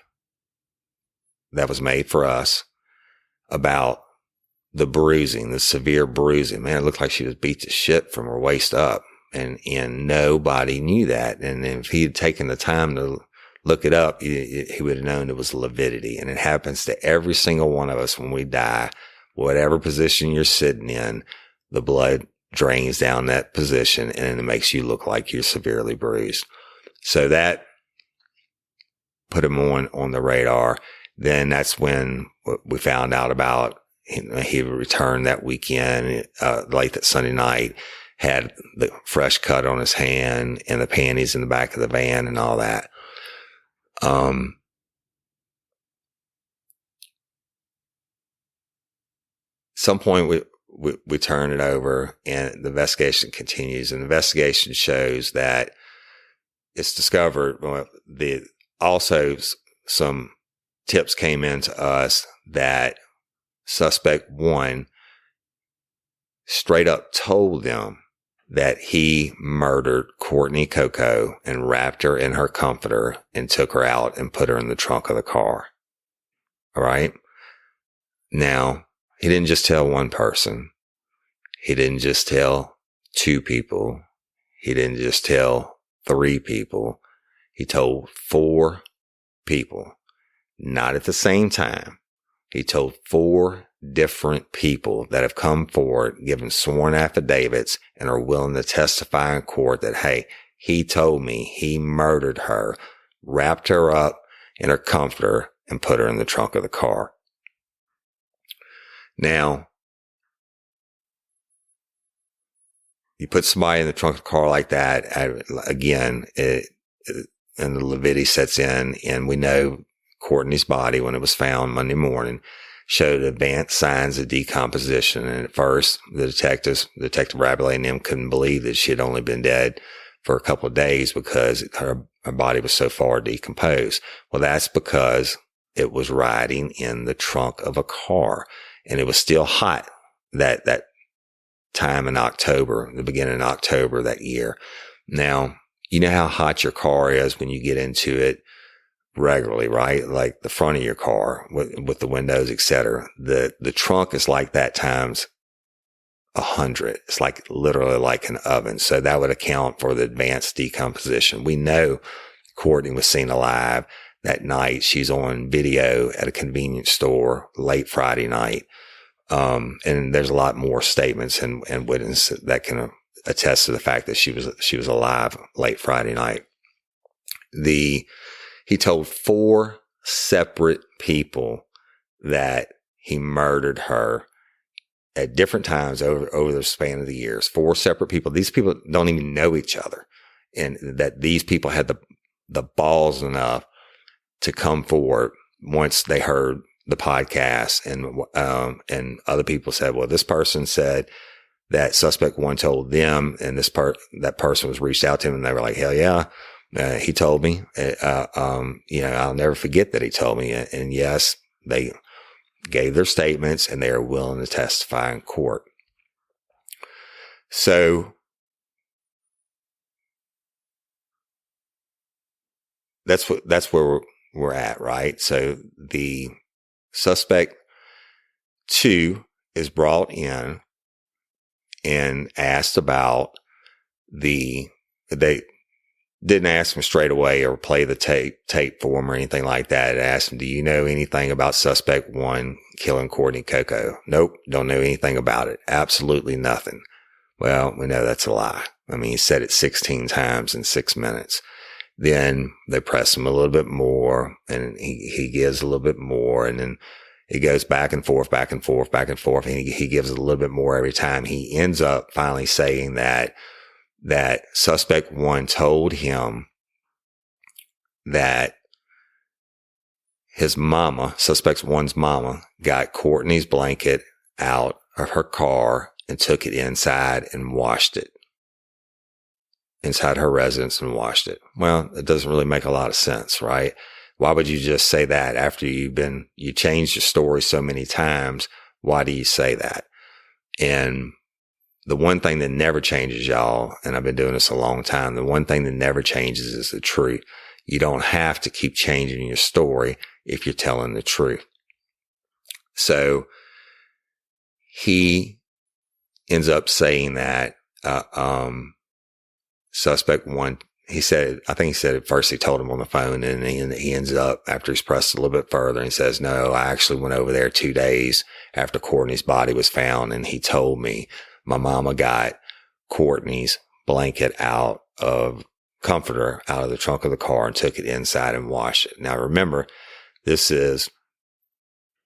that was made for us about the bruising, the severe bruising. Man, it looked like she was beat to shit from her waist up, and nobody knew that. And if he had taken the time to look it up, he would have known it was lividity. And it happens to every single one of us when we die. Whatever position you're sitting in, the blood drains down that position and it makes you look like you're severely bruised. So that put him on the radar. Then that's when we found out about he returned that weekend, late that Sunday night, had the fresh cut on his hand and the panties in the back of the van and all that. Some point we turn it over and the investigation continues, and the investigation shows that it's discovered also some tips came in to us that suspect 1 straight up told them that he murdered Courtney Coco and wrapped her in her comforter and took her out and put her in the trunk of the car. All right. Now, he didn't just tell one person. He didn't just tell 2 people. He didn't just tell 3 people. He told 4 people, not at the same time. He told 4 different people that have come forward, given sworn affidavits, and are willing to testify in court that, hey, he told me he murdered her, wrapped her up in her comforter, and put her in the trunk of the car. Now, you put somebody in the trunk of the car like that, again, and the lividity sets in, and we know Courtney's body, when it was found Monday morning, showed advanced signs of decomposition. And at first, Detective Rabelais and them couldn't believe that she had only been dead for a couple of days because her body was so far decomposed. Well, that's because it was riding in the trunk of a car, and it was still hot that time in October, the beginning of October that year. Now, you know how hot your car is when you get into it regularly, right? Like the front of your car with the windows, etc. The trunk is like that times 100. It's like literally like an oven. So that would account for the advanced decomposition. We know Courtney was seen alive that night. She's on video at a convenience store late Friday night. And there's a lot more statements and witnesses that can attest to the fact that she was alive late Friday night. He told 4 separate people that he murdered her at different times over the span of the years. 4 separate people. These people don't even know each other, and that these people had the balls enough to come forward once they heard the podcast, and other people said, well, this person said that suspect 1 told them, and that person was reached out to him, and they were like, hell yeah. He told me, I'll never forget that he told me. And yes, they gave their statements and they are willing to testify in court. So that's where we're at, right? So the suspect 2 is brought in and asked about they didn't ask him straight away or play the tape for him or anything like that. It asked him, do you know anything about suspect 1 killing Courtney Coco? Nope. Don't know anything about it. Absolutely nothing. Well, we know that's a lie. I mean, he said it 16 times in 6 minutes. Then they press him a little bit more, and he gives a little bit more, and then he goes back and forth, and he gives a little bit more every time. He ends up finally saying that suspect 1 told him that his mama, suspect 1's mama, got Courtney's blanket out of her car and took it inside and washed it. Inside her residence and washed it. Well, it doesn't really make a lot of sense, right? Why would you just say that after you changed your story so many times? Why do you say that? And the one thing that never changes, y'all, and I've been doing this a long time, the one thing that never changes is the truth. You don't have to keep changing your story if you're telling the truth. So he ends up saying that, suspect 1, I think he said at first he told him on the phone, and he ends up, after he's pressed a little bit further, and he says, no, I actually went over there 2 days after Courtney's body was found, and he told me my mama got Courtney's blanket comforter out of the trunk of the car and took it inside and washed it. Now remember, this is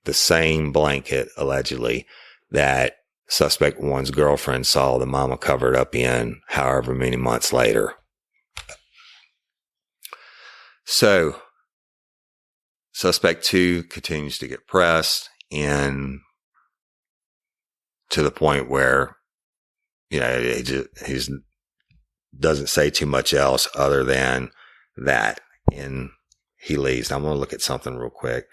the same blanket, allegedly, that suspect 1's girlfriend saw the mama covered up in however many months later. So suspect 2 continues to get pressed, and to the point where, he doesn't say too much else other than that, and he leaves. Now I'm going to look at something real quick.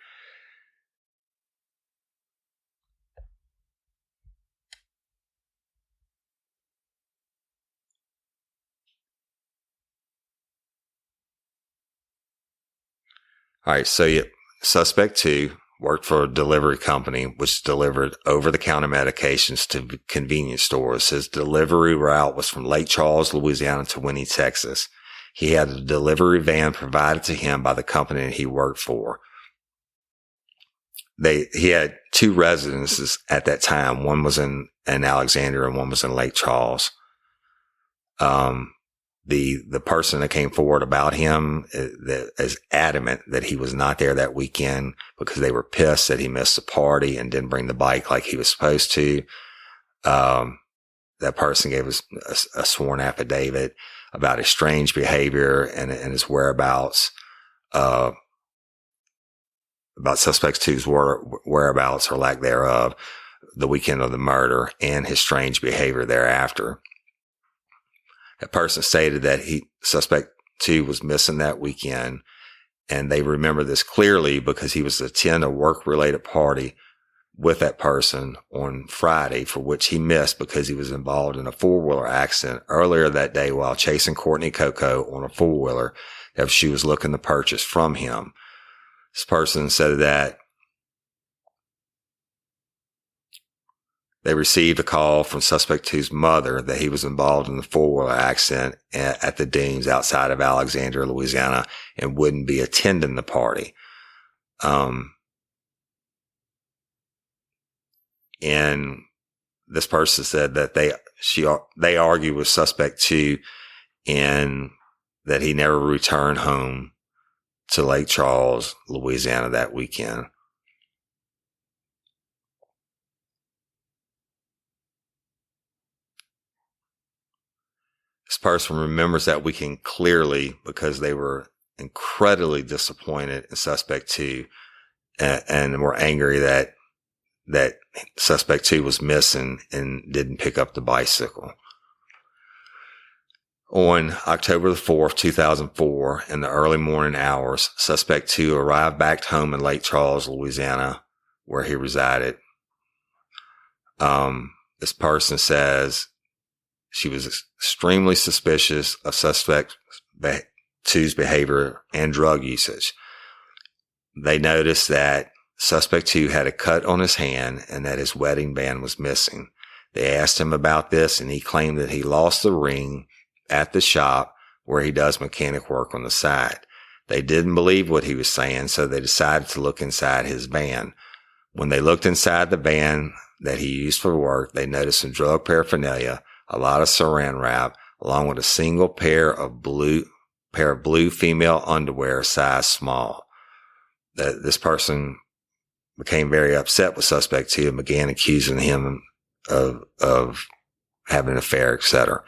All right, so suspect 2 worked for a delivery company which delivered over-the-counter medications to convenience stores. His delivery route was from Lake Charles, Louisiana to Winnie, Texas. He had a delivery van provided to him by the company he worked for. he had two residences at that time. One was in Alexandria and one was in Lake Charles. The person that came forward about him is adamant that he was not there that weekend because they were pissed that he missed the party and didn't bring the bike like he was supposed to. That person gave us a sworn affidavit about his strange behavior and his whereabouts, about suspect two's whereabouts or lack thereof the weekend of the murder and his strange behavior thereafter. That person stated that suspect two was missing that weekend, and they remember this clearly because he was attending a work-related party with that person on Friday, for which he missed because he was involved in a four-wheeler accident earlier that day while chasing Courtney Coco on a four-wheeler that she was looking to purchase from him. This person said that they received a call from suspect two's mother that he was involved in the four-wheeler accident at the dunes outside of Alexandria, Louisiana, and wouldn't be attending the party. And this person said that they argued with suspect two and that he never returned home to Lake Charles, Louisiana that weekend. This person remembers that weekend clearly because they were incredibly disappointed in suspect two and were angry that suspect two was missing and didn't pick up the bicycle. On October the 4th, 2004, in the early morning hours, suspect two arrived back home in Lake Charles, Louisiana, where he resided. This person says she was extremely suspicious of suspect two's behavior and drug usage. They noticed that suspect two had a cut on his hand and that his wedding band was missing. They asked him about this and he claimed that he lost the ring at the shop where he does mechanic work on the side. They didn't believe what he was saying, so they decided to look inside his van. When they looked inside the van that he used for work, they noticed some drug paraphernalia, a lot of saran wrap, along with a single pair of blue female underwear, size small. This person became very upset with suspect two and began accusing him of having an affair, etc.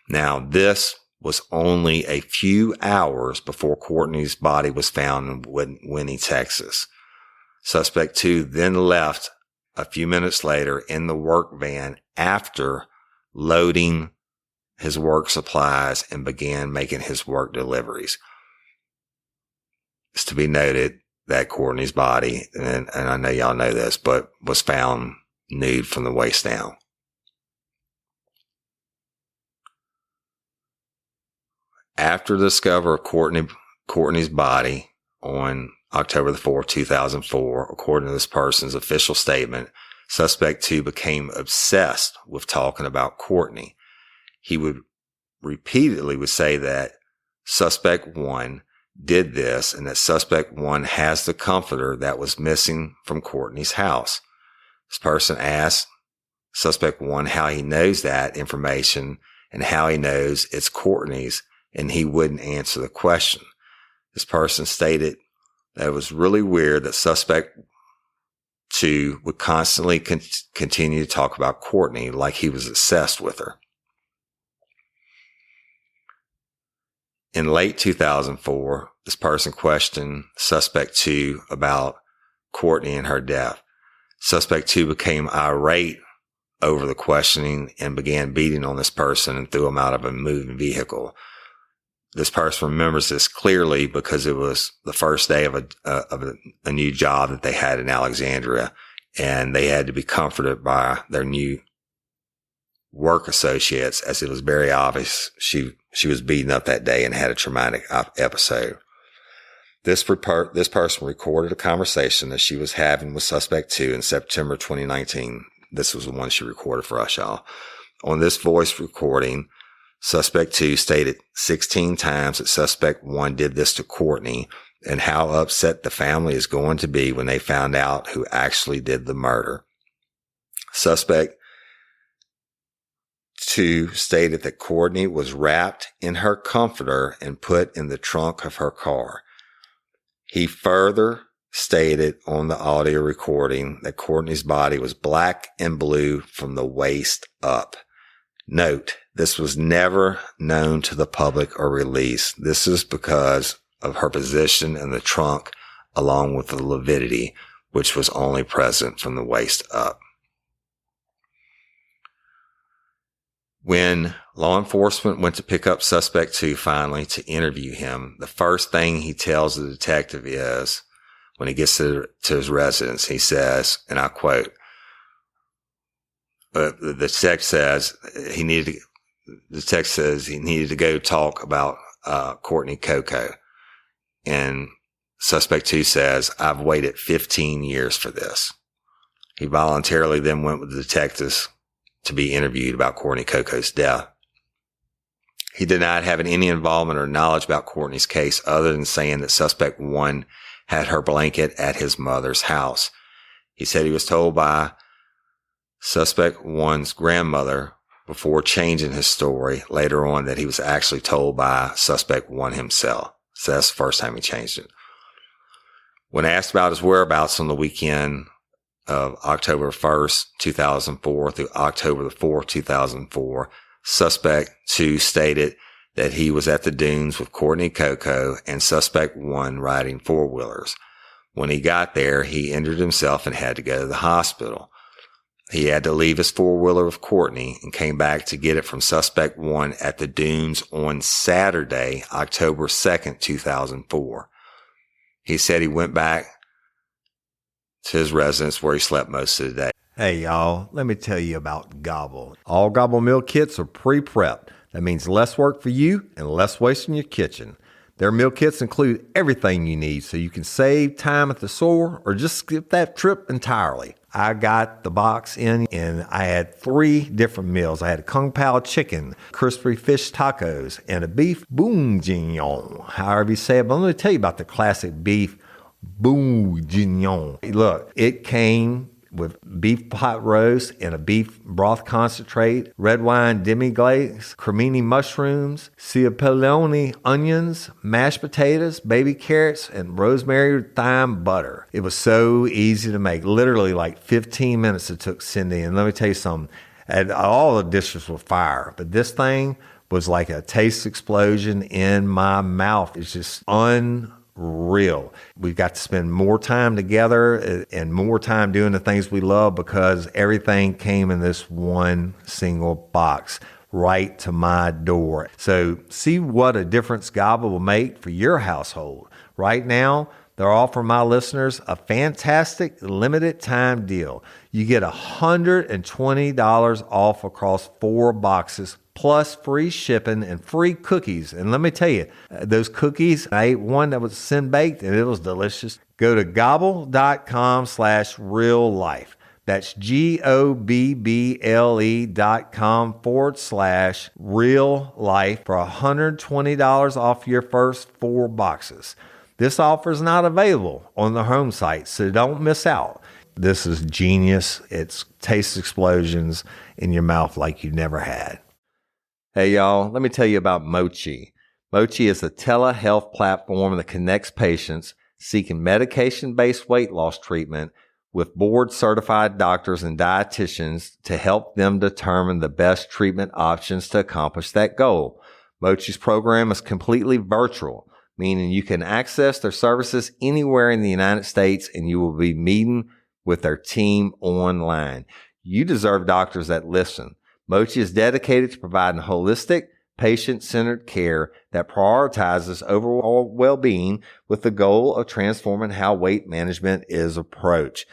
Now, this was only a few hours before Courtney's body was found in Winnie, Texas. Suspect two then left a few minutes later in the work van after loading his work supplies and began making his work deliveries. It's to be noted that Courtney's body, and I know y'all know this, but was found nude from the waist down. After the discovery of Courtney's body on October the 4th, 2004, according to this person's official statement, suspect two became obsessed with talking about Courtney. He would repeatedly say that suspect one did this and that suspect one has the comforter that was missing from Courtney's house. This person asked suspect one how he knows that information and how he knows it's Courtney's, and he wouldn't answer the question. This person stated that it was really weird that suspect two would constantly continue to talk about Courtney like he was obsessed with her. In late 2004, this person questioned suspect two about Courtney and her death. Suspect two became irate over the questioning and began beating on this person and threw him out of a moving vehicle. This person remembers this clearly because it was the first day of a new job that they had in Alexandria, and they had to be comforted by their new work associates, as it was very obvious she was beaten up that day and had a traumatic episode. This person recorded a conversation that she was having with suspect two in September 2019. This was the one she recorded for us, y'all. On this voice recording, suspect two stated 16 times that suspect one did this to Courtney and how upset the family is going to be when they found out who actually did the murder. Suspect 2 stated that Courtney was wrapped in her comforter and put in the trunk of her car. He further stated on the audio recording that Courtney's body was black and blue from the waist up. Note, this was never known to the public or released. This is because of her position in the trunk along with the lividity, which was only present from the waist up. When law enforcement went to pick up suspect 2 finally to interview him, the first thing he tells the detective is, when he gets to his residence, he says, and I quote, the text says he needed to go talk about Courtney Coco. And suspect 2 says, I've waited 15 years for this. He voluntarily then went with the detectives to be interviewed about Courtney Coco's death. He denied having any involvement or knowledge about Courtney's case other than saying that suspect 1 had her blanket at his mother's house. He said he was told by suspect 1's grandmother before changing his story later on that he was actually told by suspect 1 himself. So that's the first time he changed it. When asked about his whereabouts on the weekend of October 1st, 2004 through October the 4th, 2004, suspect 2 stated that he was at the dunes with Courtney Coco and suspect 1 riding 4-wheelers. When he got there, he injured himself and had to go to the hospital. He had to leave his 4-wheeler with Courtney and came back to get it from suspect 1 at the dunes on Saturday, October 2nd, 2004. He said he went back to his residence where he slept most of the day. Hey, y'all, let me tell you about Gobble. All Gobble meal kits are pre-prepped. That means less work for you and less waste in your kitchen. Their meal kits include everything you need so you can save time at the store or just skip that trip entirely. I got the box in and I had 3 different meals. I had a Kung Pao chicken, crispy fish tacos, and a beef bourguignon, however you say it. But let me tell you about the classic beef bourguignon. Look, it came with beef pot roast and a beef broth concentrate, red wine demi-glaze, cremini mushrooms, cipollone onions, mashed potatoes, baby carrots, and rosemary thyme butter. It was so easy to make. Literally like 15 minutes it took Cindy. And let me tell you something, and all the dishes were fire, but this thing was like a taste explosion in my mouth. It's just unreal. We've got to spend more time together and more time doing the things we love because everything came in this one single box right to my door. So see what a difference Gobble will make for your household. Right now, they're offering my listeners a fantastic limited time deal. You get $120 off across 4 boxes plus free shipping and free cookies. And let me tell you, those cookies, I ate one that was sin baked and it was delicious. Go to gobble.com/real life. That's GOBBLE.com/real life for $120 off your first 4 boxes. This offer is not available on the home site, so don't miss out. This is genius. It's taste explosions in your mouth like you never had. Hey, y'all, let me tell you about Mochi. Mochi is a telehealth platform that connects patients seeking medication-based weight loss treatment with board-certified doctors and dietitians to help them determine the best treatment options to accomplish that goal. Mochi's program is completely virtual, meaning you can access their services anywhere in the United States and you will be meeting with their team online. You deserve doctors that listen. Mochi is dedicated to providing holistic, patient-centered care that prioritizes overall well-being with the goal of transforming how weight management is approached.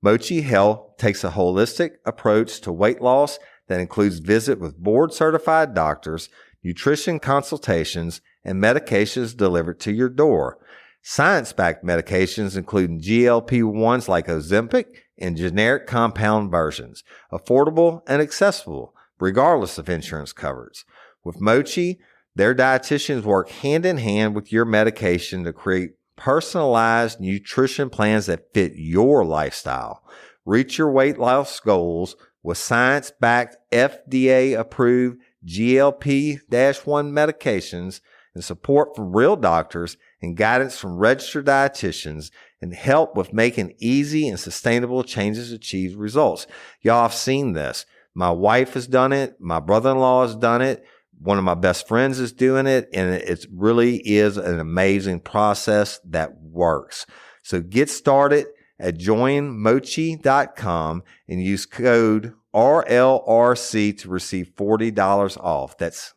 Mochi Health takes a holistic approach to weight loss that includes visit with board-certified doctors, nutrition consultations, and medications delivered to your door. Science-backed medications including GLP-1s like Ozempic and generic compound versions, affordable and accessible regardless of insurance coverage. With Mochi, their dietitians work hand in hand with your medication to create personalized nutrition plans that fit your lifestyle. Reach your weight loss goals with science-backed, FDA-approved GLP-1 medications and support from real doctors and guidance from registered dietitians and help with making easy and sustainable changes to achieve results. Y'all have seen this. My wife has done it. My brother-in-law has done it. One of my best friends is doing it, and it really is an amazing process that works. So get started at joinmochi.com and use code RLRC to receive $40 off. That's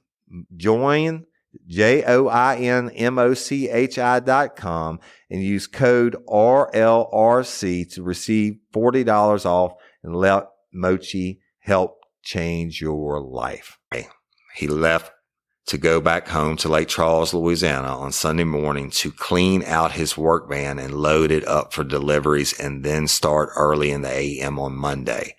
join, JOINMOCHI.com, and use code RLRC to receive $40 off and let Mochi help change your life. He left to go back home to Lake Charles, Louisiana on Sunday morning to clean out his work van and load it up for deliveries and then start early in the AM on Monday.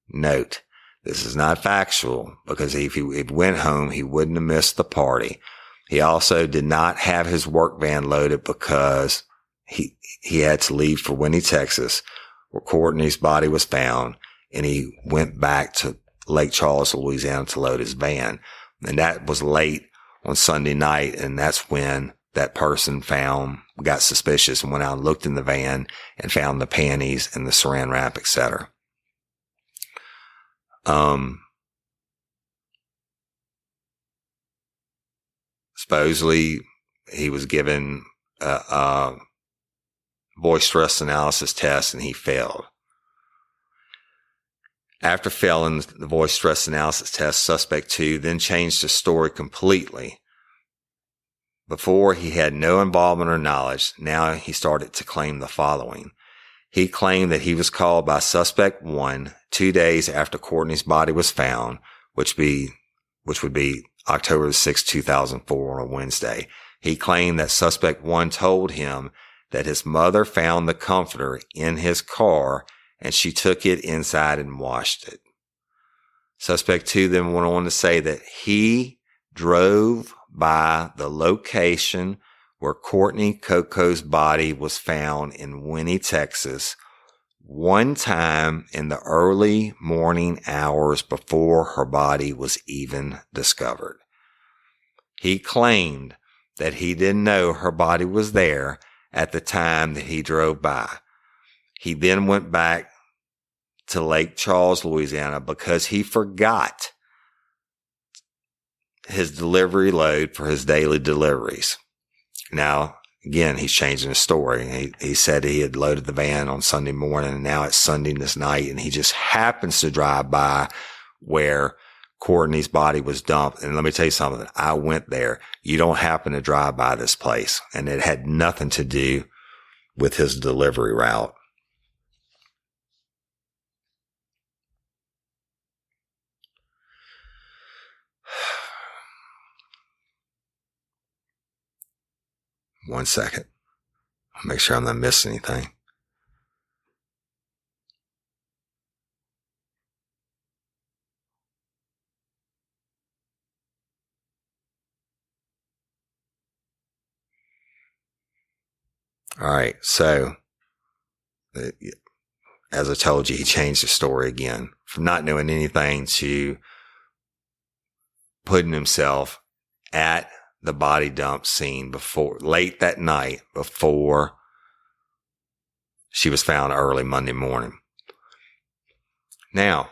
Note, this is not factual because if he went home, he wouldn't have missed the party. He also did not have his work van loaded because he had to leave for Winnie, Texas, where Courtney's body was found, and he went back to Lake Charles, Louisiana to load his van. And that was late on Sunday night, and that's when that person got suspicious and went out and looked in the van and found the panties and the saran wrap, etc. Supposedly, he was given a voice stress analysis test, and he failed. After failing the voice stress analysis test, suspect 2 then changed his story completely. Before, he had no involvement or knowledge. Now he started to claim the following. He claimed that he was called by suspect 1 2 days after Courtney's body was found, which would be October the 6th, 2004 on a Wednesday. He claimed that suspect 1 told him that his mother found the comforter in his car and she took it inside and washed it. Suspect 2 then went on to say that he drove by the location where Courtney Coco's body was found in Winnie, Texas, one time in the early morning hours before her body was even discovered. He claimed that he didn't know her body was there at the time that he drove by. He then went back to Lake Charles, Louisiana, because he forgot his delivery load for his daily deliveries. Now, again, he's changing his story. He said he had loaded the van on Sunday morning, and now it's Sunday this night, and he just happens to drive by where Courtney's body was dumped. And let me tell you something. I went there. You don't happen to drive by this place, and it had nothing to do with his delivery route. One second. I'll make sure I'm not missing anything. All right. So, as I told you, he changed the story again from not knowing anything to putting himself at the body dump scene late that night before she was found early Monday morning. Now,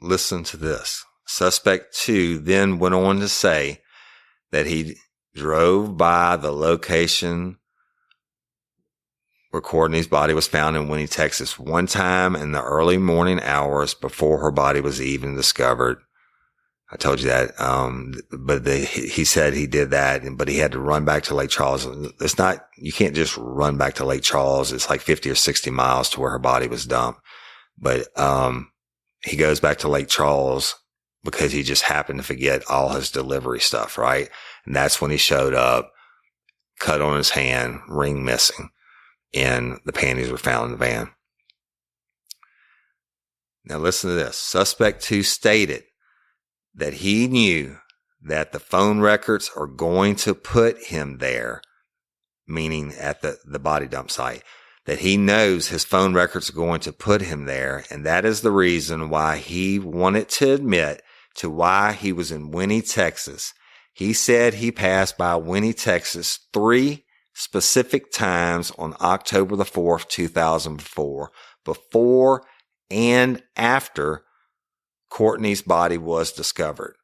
listen to this. Suspect 2 then went on to say that he drove by the location where Courtney's body was found in Winnie, Texas, one time in the early morning hours before her body was even discovered. I told you that. But he said he did that, but he had to run back to Lake Charles. You can't just run back to Lake Charles. It's like 50 or 60 miles to where her body was dumped. But, he goes back to Lake Charles because he just happened to forget all his delivery stuff, right? And that's when he showed up, cut on his hand, ring missing, and the panties were found in the van. Now listen to this. Suspect 2 stated that he knew that the phone records are going to put him there, meaning at the body dump site, that he knows his phone records are going to put him there. And that is the reason why he wanted to admit to why he was in Winnie, Texas. He said he passed by Winnie, Texas 3 specific times on October the 4th, 2004, before and after Courtney's body was discovered.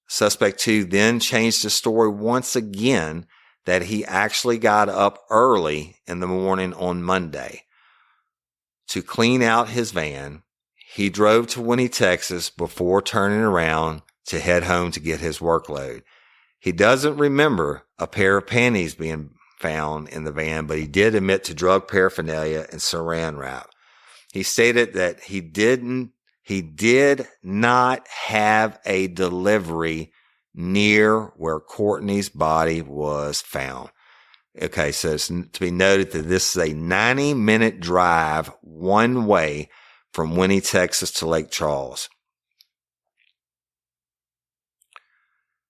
Suspect 2 then changed his story once again that he actually got up early in the morning on Monday to clean out his van. He drove to Winnie, Texas before turning around to head home to get his workload. He doesn't remember a pair of panties being found in the van, but he did admit to drug paraphernalia and saran wrap. He stated that he did not have a delivery near where Courtney's body was found. Okay, so it's to be noted that this is a 90-minute drive one way from Winnie, Texas to Lake Charles.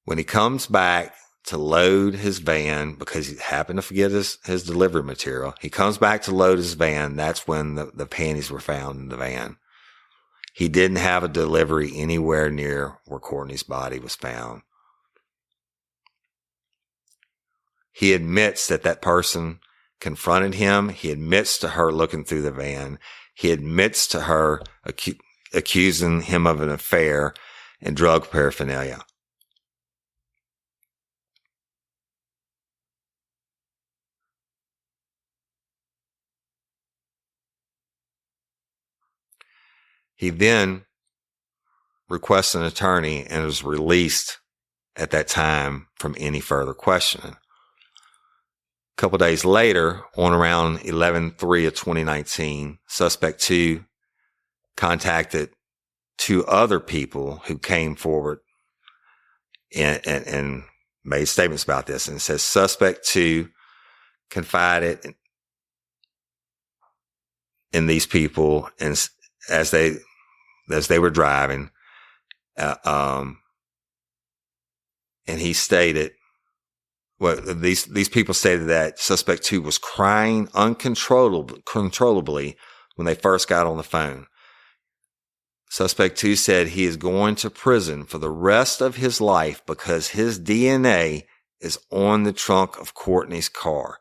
When he comes back to load his van, because he happened to forget his delivery material, he comes back to load his van. That's when the panties were found in the van. He didn't have a delivery anywhere near where Courtney's body was found. He admits that person confronted him. He admits to her looking through the van. He admits to her accusing him of an affair and drug paraphernalia. He then requests an attorney and is released at that time from any further questioning. A couple days later, on around 11/3 of 2019, Suspect 2 contacted 2 other people who came forward and made statements about this. And it says Suspect 2 confided in these people, and as they were driving, and he stated, well, these people stated that Suspect 2 was crying uncontrollably when they first got on the phone. Suspect 2 said he is going to prison for the rest of his life because his DNA is on the trunk of Courtney's car.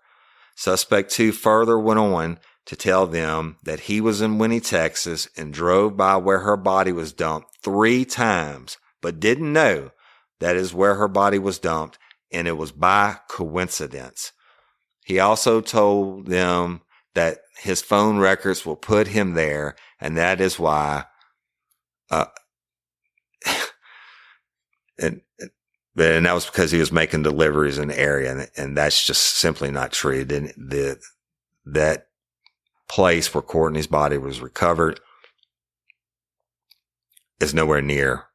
Suspect 2 further went on to tell them that he was in Winnie, Texas, and drove by where her body was dumped 3 times, but didn't know that is where her body was dumped, and it was by coincidence. He also told them that his phone records will put him there, and that is why, and that was because he was making deliveries in the area, and that's just simply not true. That place where Courtney's body was recovered is nowhere near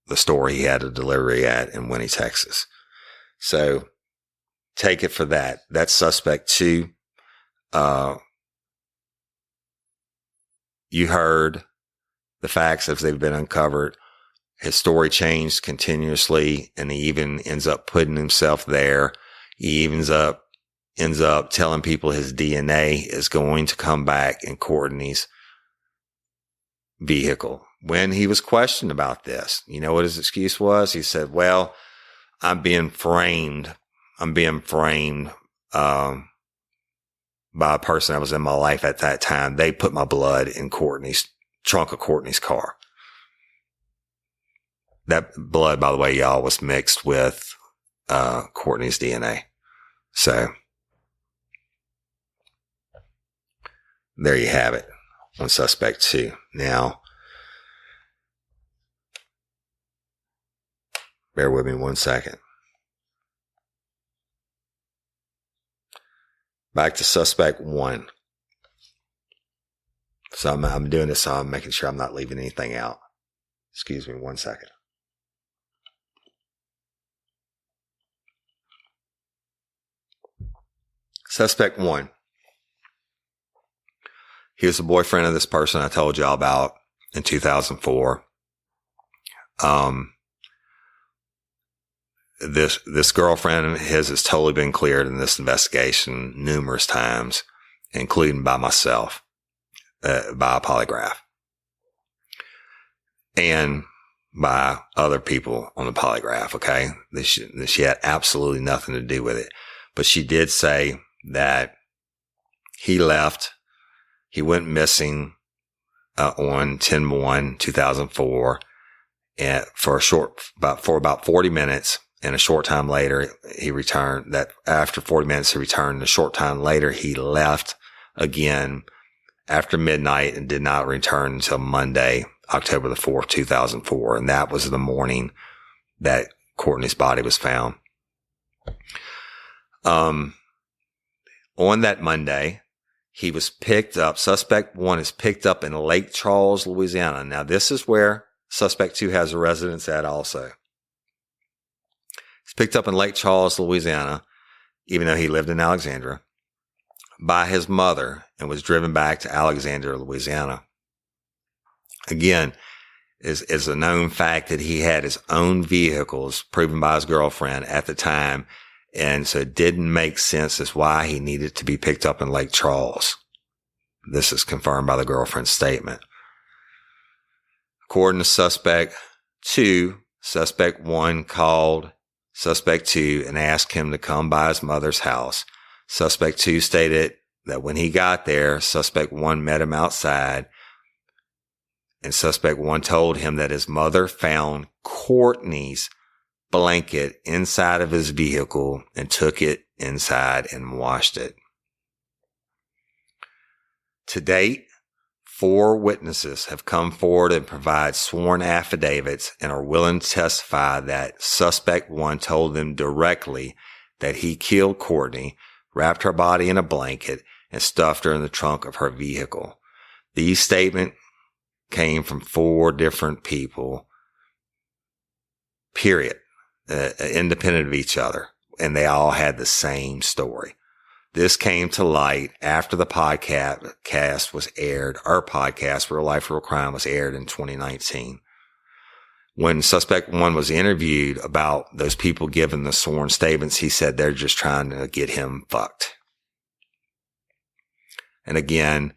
the store he had a delivery at in Winnie, Texas. So take it for that. That's Suspect 2. You heard the facts as they've been uncovered. His story changed continuously, and he even ends up putting himself there. He ends up telling people his DNA is going to come back in Courtney's vehicle. When he was questioned about this, you know what his excuse was? He said, well, I'm being framed by a person that was in my life at that time. They put my blood in Courtney's trunk of Courtney's car. That blood, by the way, y'all, was mixed with Courtney's DNA. So there you have it on Suspect 2. Now, bear with me 1 second. Back to Suspect 1. So I'm doing this, so I'm making sure I'm not leaving anything out. Excuse me 1 second. Suspect 1. He was the boyfriend of this person I told y'all about in 2004. This girlfriend of his has totally been cleared in this investigation numerous times, including by myself, by a polygraph, and by other people on the polygraph. Okay. She had absolutely nothing to do with it, but she did say that he left. He went missing, on 10/1/2004 and for about 40 minutes. And a short time later, he returned. That after 40 minutes, he returned. A short time later, he left again after midnight and did not return until Monday, October the 4th, 2004. And that was the morning that Courtney's body was found. On that Monday, he was picked up. Suspect 1 is picked up in Lake Charles, Louisiana. Now, this is where Suspect 2 has a residence at also. He's picked up in Lake Charles, Louisiana, even though he lived in Alexandria, by his mother and was driven back to Alexandria, Louisiana. Again, is a known fact that he had his own vehicles proven by his girlfriend at the time. And so it didn't make sense as why he needed to be picked up in Lake Charles. This is confirmed by the girlfriend's statement. According to Suspect 2, Suspect 1 called Suspect 2 and asked him to come by his mother's house. Suspect 2 stated that when he got there, Suspect 1 met him outside, and Suspect 1 told him that his mother found Courtney's blanket inside of his vehicle and took it inside and washed it. To date, 4 witnesses have come forward and provide sworn affidavits and are willing to testify that Suspect 1 told them directly that he killed Courtney, wrapped her body in a blanket, and stuffed her in the trunk of her vehicle. These statements came from 4 different people, period, independent of each other, and they all had the same story. This came to light after the podcast was aired. Our podcast, Real Life, Real Crime, was aired in 2019. When Suspect 1 was interviewed about those people giving the sworn statements, he said they're just trying to get him fucked. And again,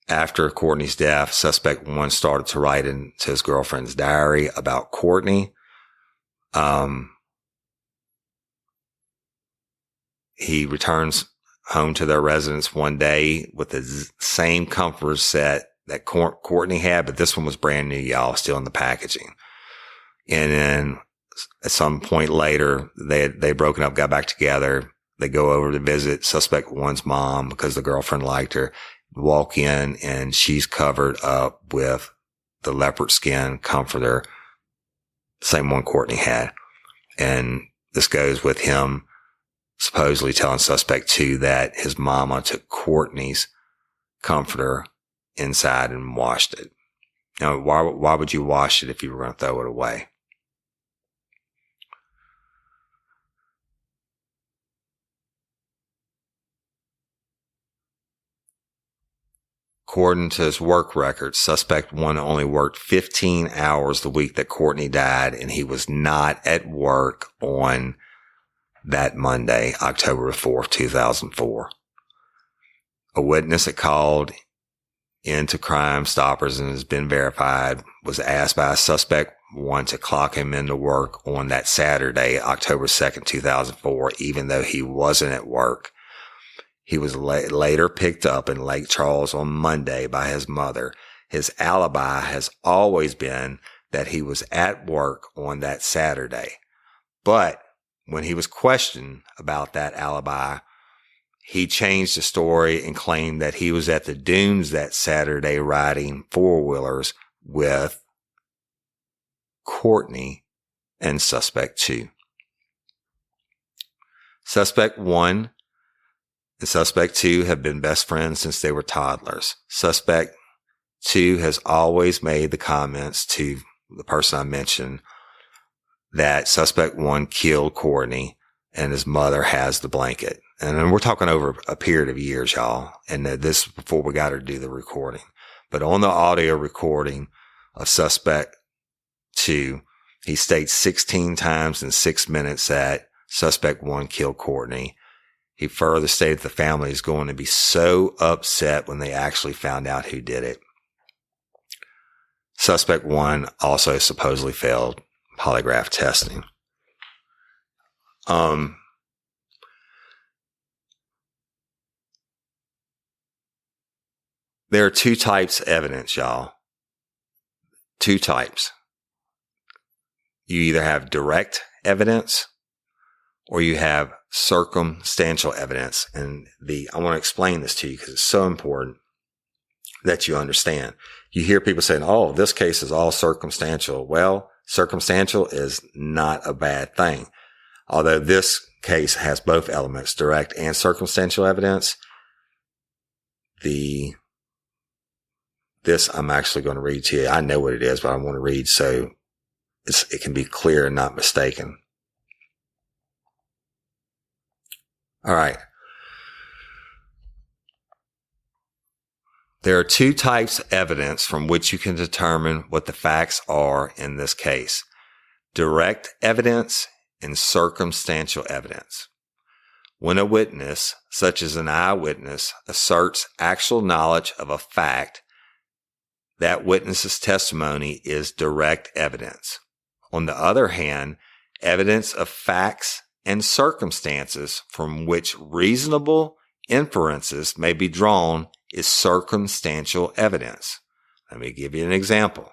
after Courtney's death, Suspect 1 started to write into his girlfriend's diary about Courtney. He returns home to their residence one day with the same comforter set that Courtney had, but this one was brand new, y'all, still in the packaging. And then at some point later, they broken up, got back together. They go over to visit Suspect 1's mom because the girlfriend liked her. Walk in and she's covered up with the leopard skin comforter, same one Courtney had. And this goes with him supposedly telling Suspect 2 that his mama took Courtney's comforter inside and washed it. Now, why would you wash it if you were going to throw it away? According to his work record, Suspect 1 only worked 15 hours the week that Courtney died, and he was not at work on that Monday, October 4th, 2004. A witness that called into Crime Stoppers and has been verified was asked by Suspect 1 to clock him into work on that Saturday, October 2nd, 2004, even though he wasn't at work. He was later picked up in Lake Charles on Monday by his mother. His alibi has always been that he was at work on that Saturday. But when he was questioned about that alibi, he changed the story and claimed that he was at the dunes that Saturday riding 4-wheelers with Courtney and Suspect 2. Suspect 1 and Suspect 2 have been best friends since they were toddlers. Suspect 2 has always made the comments to the person I mentioned that Suspect 1 killed Courtney and his mother has the blanket. And we're talking over a period of years, y'all. And this is before we got her to do the recording. But on the audio recording of Suspect 2, he states 16 times in 6 minutes that suspect 1 killed Courtney. He further stated the family is going to be so upset when they actually found out who did it. Suspect 1 also supposedly failed polygraph testing. There are 2 types of evidence, y'all. 2 types. You either have direct evidence or you have circumstantial evidence. And I want to explain this to you because it's so important that you understand. You hear people saying, oh, this case is all circumstantial. Well, circumstantial is not a bad thing. Although this case has both elements, direct and circumstantial evidence. This I'm actually going to read to you. I know what it is, but I want to read so it can be clear and not mistaken. All right. There are 2 types of evidence from which you can determine what the facts are in this case. Direct evidence and circumstantial evidence. When a witness, such as an eyewitness, asserts actual knowledge of a fact, that witness's testimony is direct evidence. On the other hand, evidence of facts and circumstances from which reasonable inferences may be drawn is circumstantial evidence. Let me give you an example.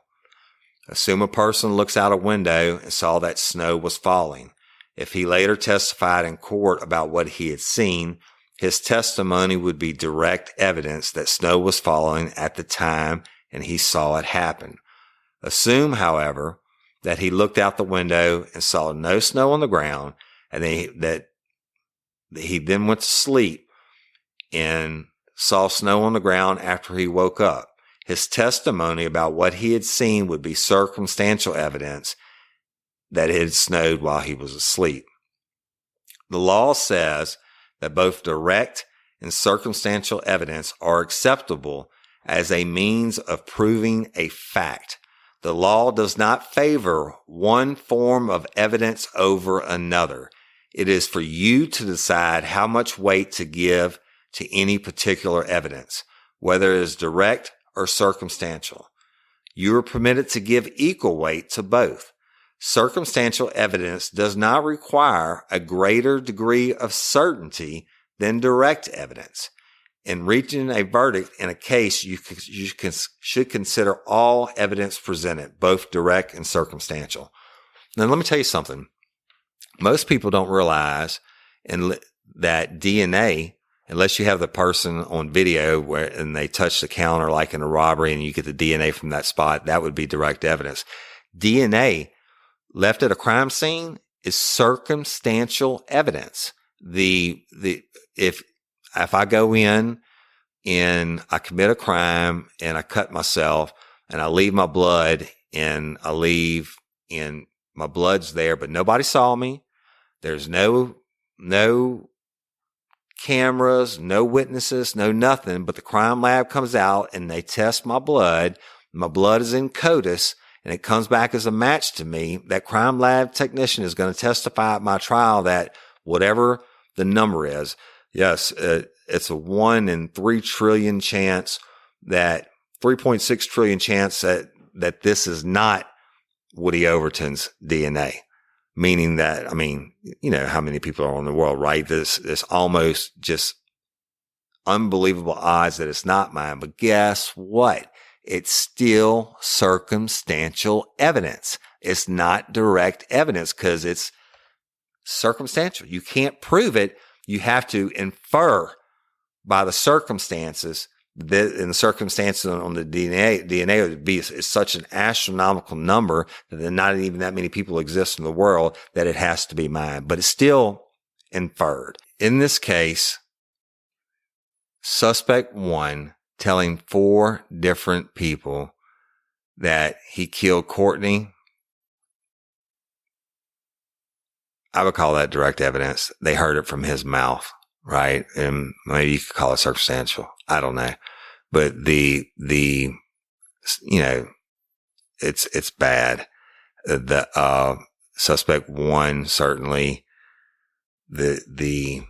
Assume a person looks out a window and saw that snow was falling. If he later testified in court about what he had seen, his testimony would be direct evidence that snow was falling at the time and he saw it happen. Assume, however, that he looked out the window and saw no snow on the ground and that he then went to sleep and saw snow on the ground after he woke up. His testimony about what he had seen would be circumstantial evidence that it had snowed while he was asleep. The law says that both direct and circumstantial evidence are acceptable as a means of proving a fact. The law does not favor one form of evidence over another. It is for you to decide how much weight to give to any particular evidence, whether it is direct or circumstantial. You are permitted to give equal weight to both. Circumstantial evidence does not require a greater degree of certainty than direct evidence. In reaching a verdict in a case, you should consider all evidence presented, both direct and circumstantial. Now, let me tell you something. Most people don't realize that DNA, unless you have the person on video and they touch the counter like in a robbery and you get the DNA from that spot, that would be direct evidence. DNA left at a crime scene is circumstantial evidence. If I go in and I commit a crime and I cut myself and I leave my blood and my blood's there, but nobody saw me. There's no cameras, no witnesses, no nothing, but the crime lab comes out and they test my blood. My blood is in CODIS and it comes back as a match to me. That crime lab technician is going to testify at my trial that whatever the number is, yes, it's a 1 in 3 trillion chance that 3.6 trillion chance that this is not Woody Overton's DNA. Meaning that, I mean, you know how many people are in the world, right? This almost just unbelievable odds that it's not mine. But guess what? It's still circumstantial evidence. It's not direct evidence because it's circumstantial. You can't prove it. You have to infer by the circumstances. And the circumstances on the DNA would be is such an astronomical number that not even that many people exist in the world that it has to be mine. But it's still inferred. In this case, suspect 1 telling 4 different people that he killed Courtney, I would call that direct evidence. They heard it from his mouth, right? And maybe you could call it circumstantial. I don't know. But you know, it's bad. The suspect one, certainly the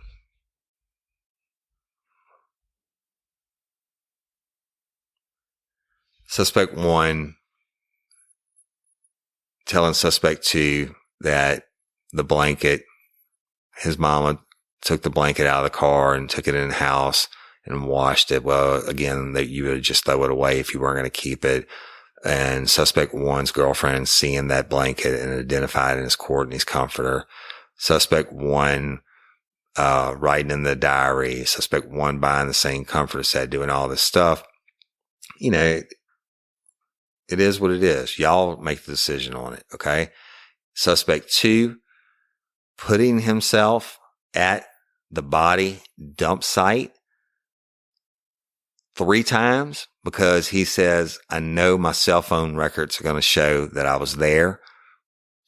suspect one telling suspect two that the blanket, his mama took the blanket out of the car and took it in the house and washed it. Well, again, that you would just throw it away if you weren't going to keep it. And suspect one's girlfriend seeing that blanket and identified it as Courtney's comforter. Suspect one, writing in the diary. Suspect one buying the same comforter set, doing all this stuff. You know, it is what it is. Y'all make the decision on it. Okay. Suspect two, putting himself at the body dump site 3 times because he says, I know my cell phone records are going to show that I was there.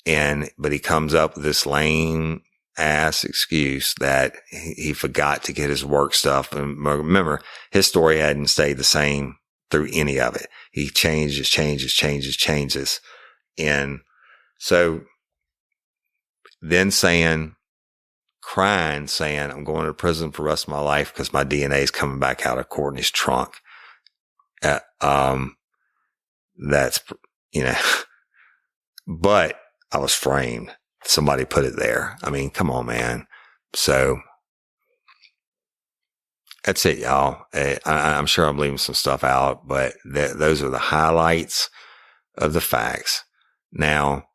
But he comes up with this lame ass excuse that he forgot to get his work stuff. And remember, his story hadn't stayed the same through any of it. He changes. And so then crying, saying, I'm going to prison for the rest of my life because my DNA is coming back out of Courtney's trunk. That's, but I was framed. Somebody put it there. I mean, come on, man. So that's it, y'all. I'm sure I'm leaving some stuff out, but those are the highlights of the facts. Now,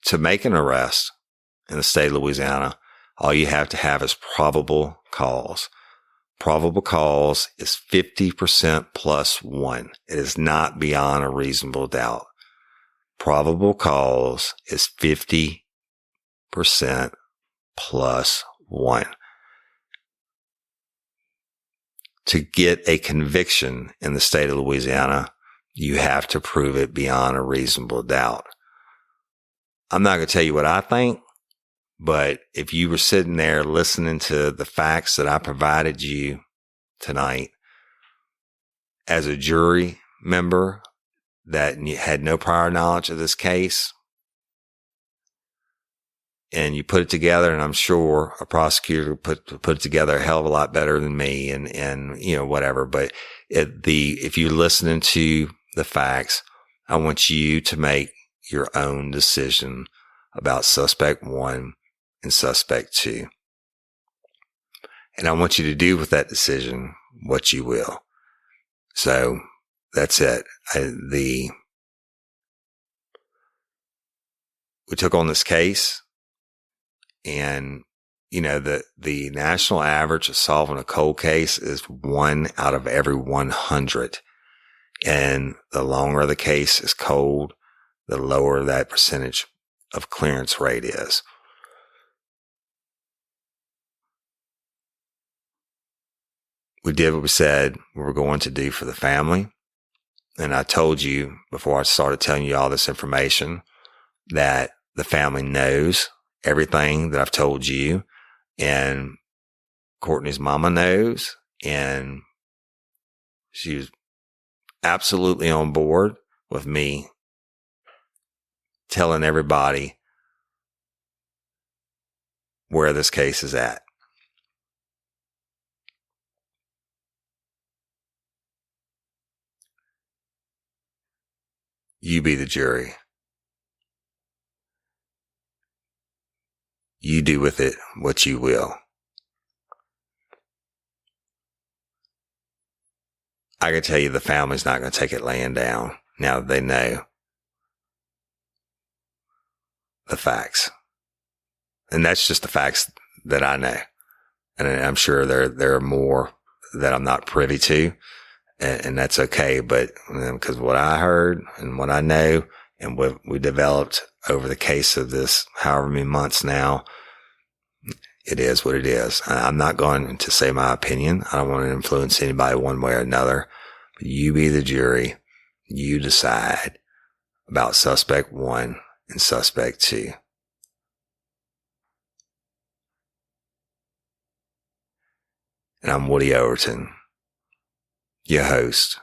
to make an arrest in the state of Louisiana, all you have to have is probable cause. Probable cause is 50% plus 1. It is not beyond a reasonable doubt. Probable cause is 50% plus 1. To get a conviction in the state of Louisiana, you have to prove it beyond a reasonable doubt. I'm not going to tell you what I think, but if you were sitting there listening to the facts that I provided you tonight as a jury member that had no prior knowledge of this case, and you put it together, and I'm sure a prosecutor put it together a hell of a lot better than me and whatever. But if you're listening to the facts, I want you to make your own decision about suspect 1 and suspect 2. And I want you to do with that decision what you will. So that's it. We took on this case, and the national average of solving a cold case is 1 out of every 100. And the longer the case is cold, the lower that percentage of clearance rate is. We did what we said we were going to do for the family. And I told you before I started telling you all this information that the family knows everything that I've told you, and Courtney's mama knows, and she was absolutely on board with me telling everybody where this case is at. You be the jury. You do with it what you will. I can tell you the family's not going to take it laying down now that they know the facts. And that's just the facts that I know. And I'm sure there are more that I'm not privy to. And that's okay. But because what I heard and what I know and what we developed over the case of this however many months now, it is what it is. I'm not going to say my opinion. I don't want to influence anybody one way or another. But you be the jury. You decide about suspect 1 and suspect 2. And I'm Woody Overton, your host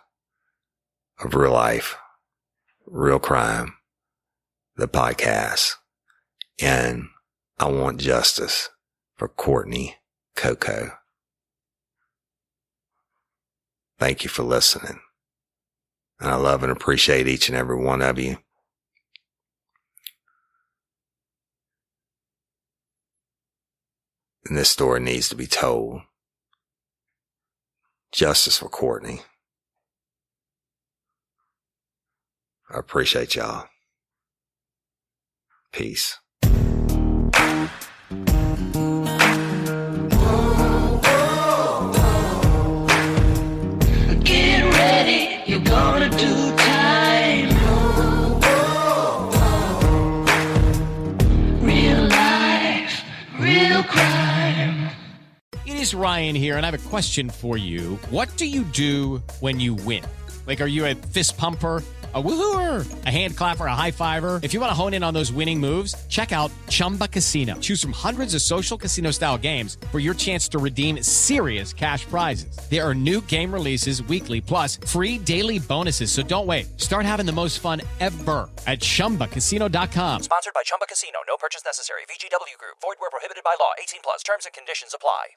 of Real Life Real Crime, the podcast. And I want justice for Courtney Coco. Thank you for listening. And I love and appreciate each and every one of you. And this story needs to be told. Justice for Courtney. I appreciate y'all. Peace. Get ready, you're gonna do time. Real life, real crime. It is Ryan here, and I have a question for you. What do you do when you win? Like, are you a fist pumper, a woohooer, a hand clapper, a high fiver? If you want to hone in on those winning moves, check out Chumba Casino. Choose from hundreds of social casino style games for your chance to redeem serious cash prizes. There are new game releases weekly, plus free daily bonuses. So don't wait. Start having the most fun ever at ChumbaCasino.com. Sponsored by Chumba Casino. No purchase necessary. VGW Group. Void where prohibited by law. 18 plus. Terms and conditions apply.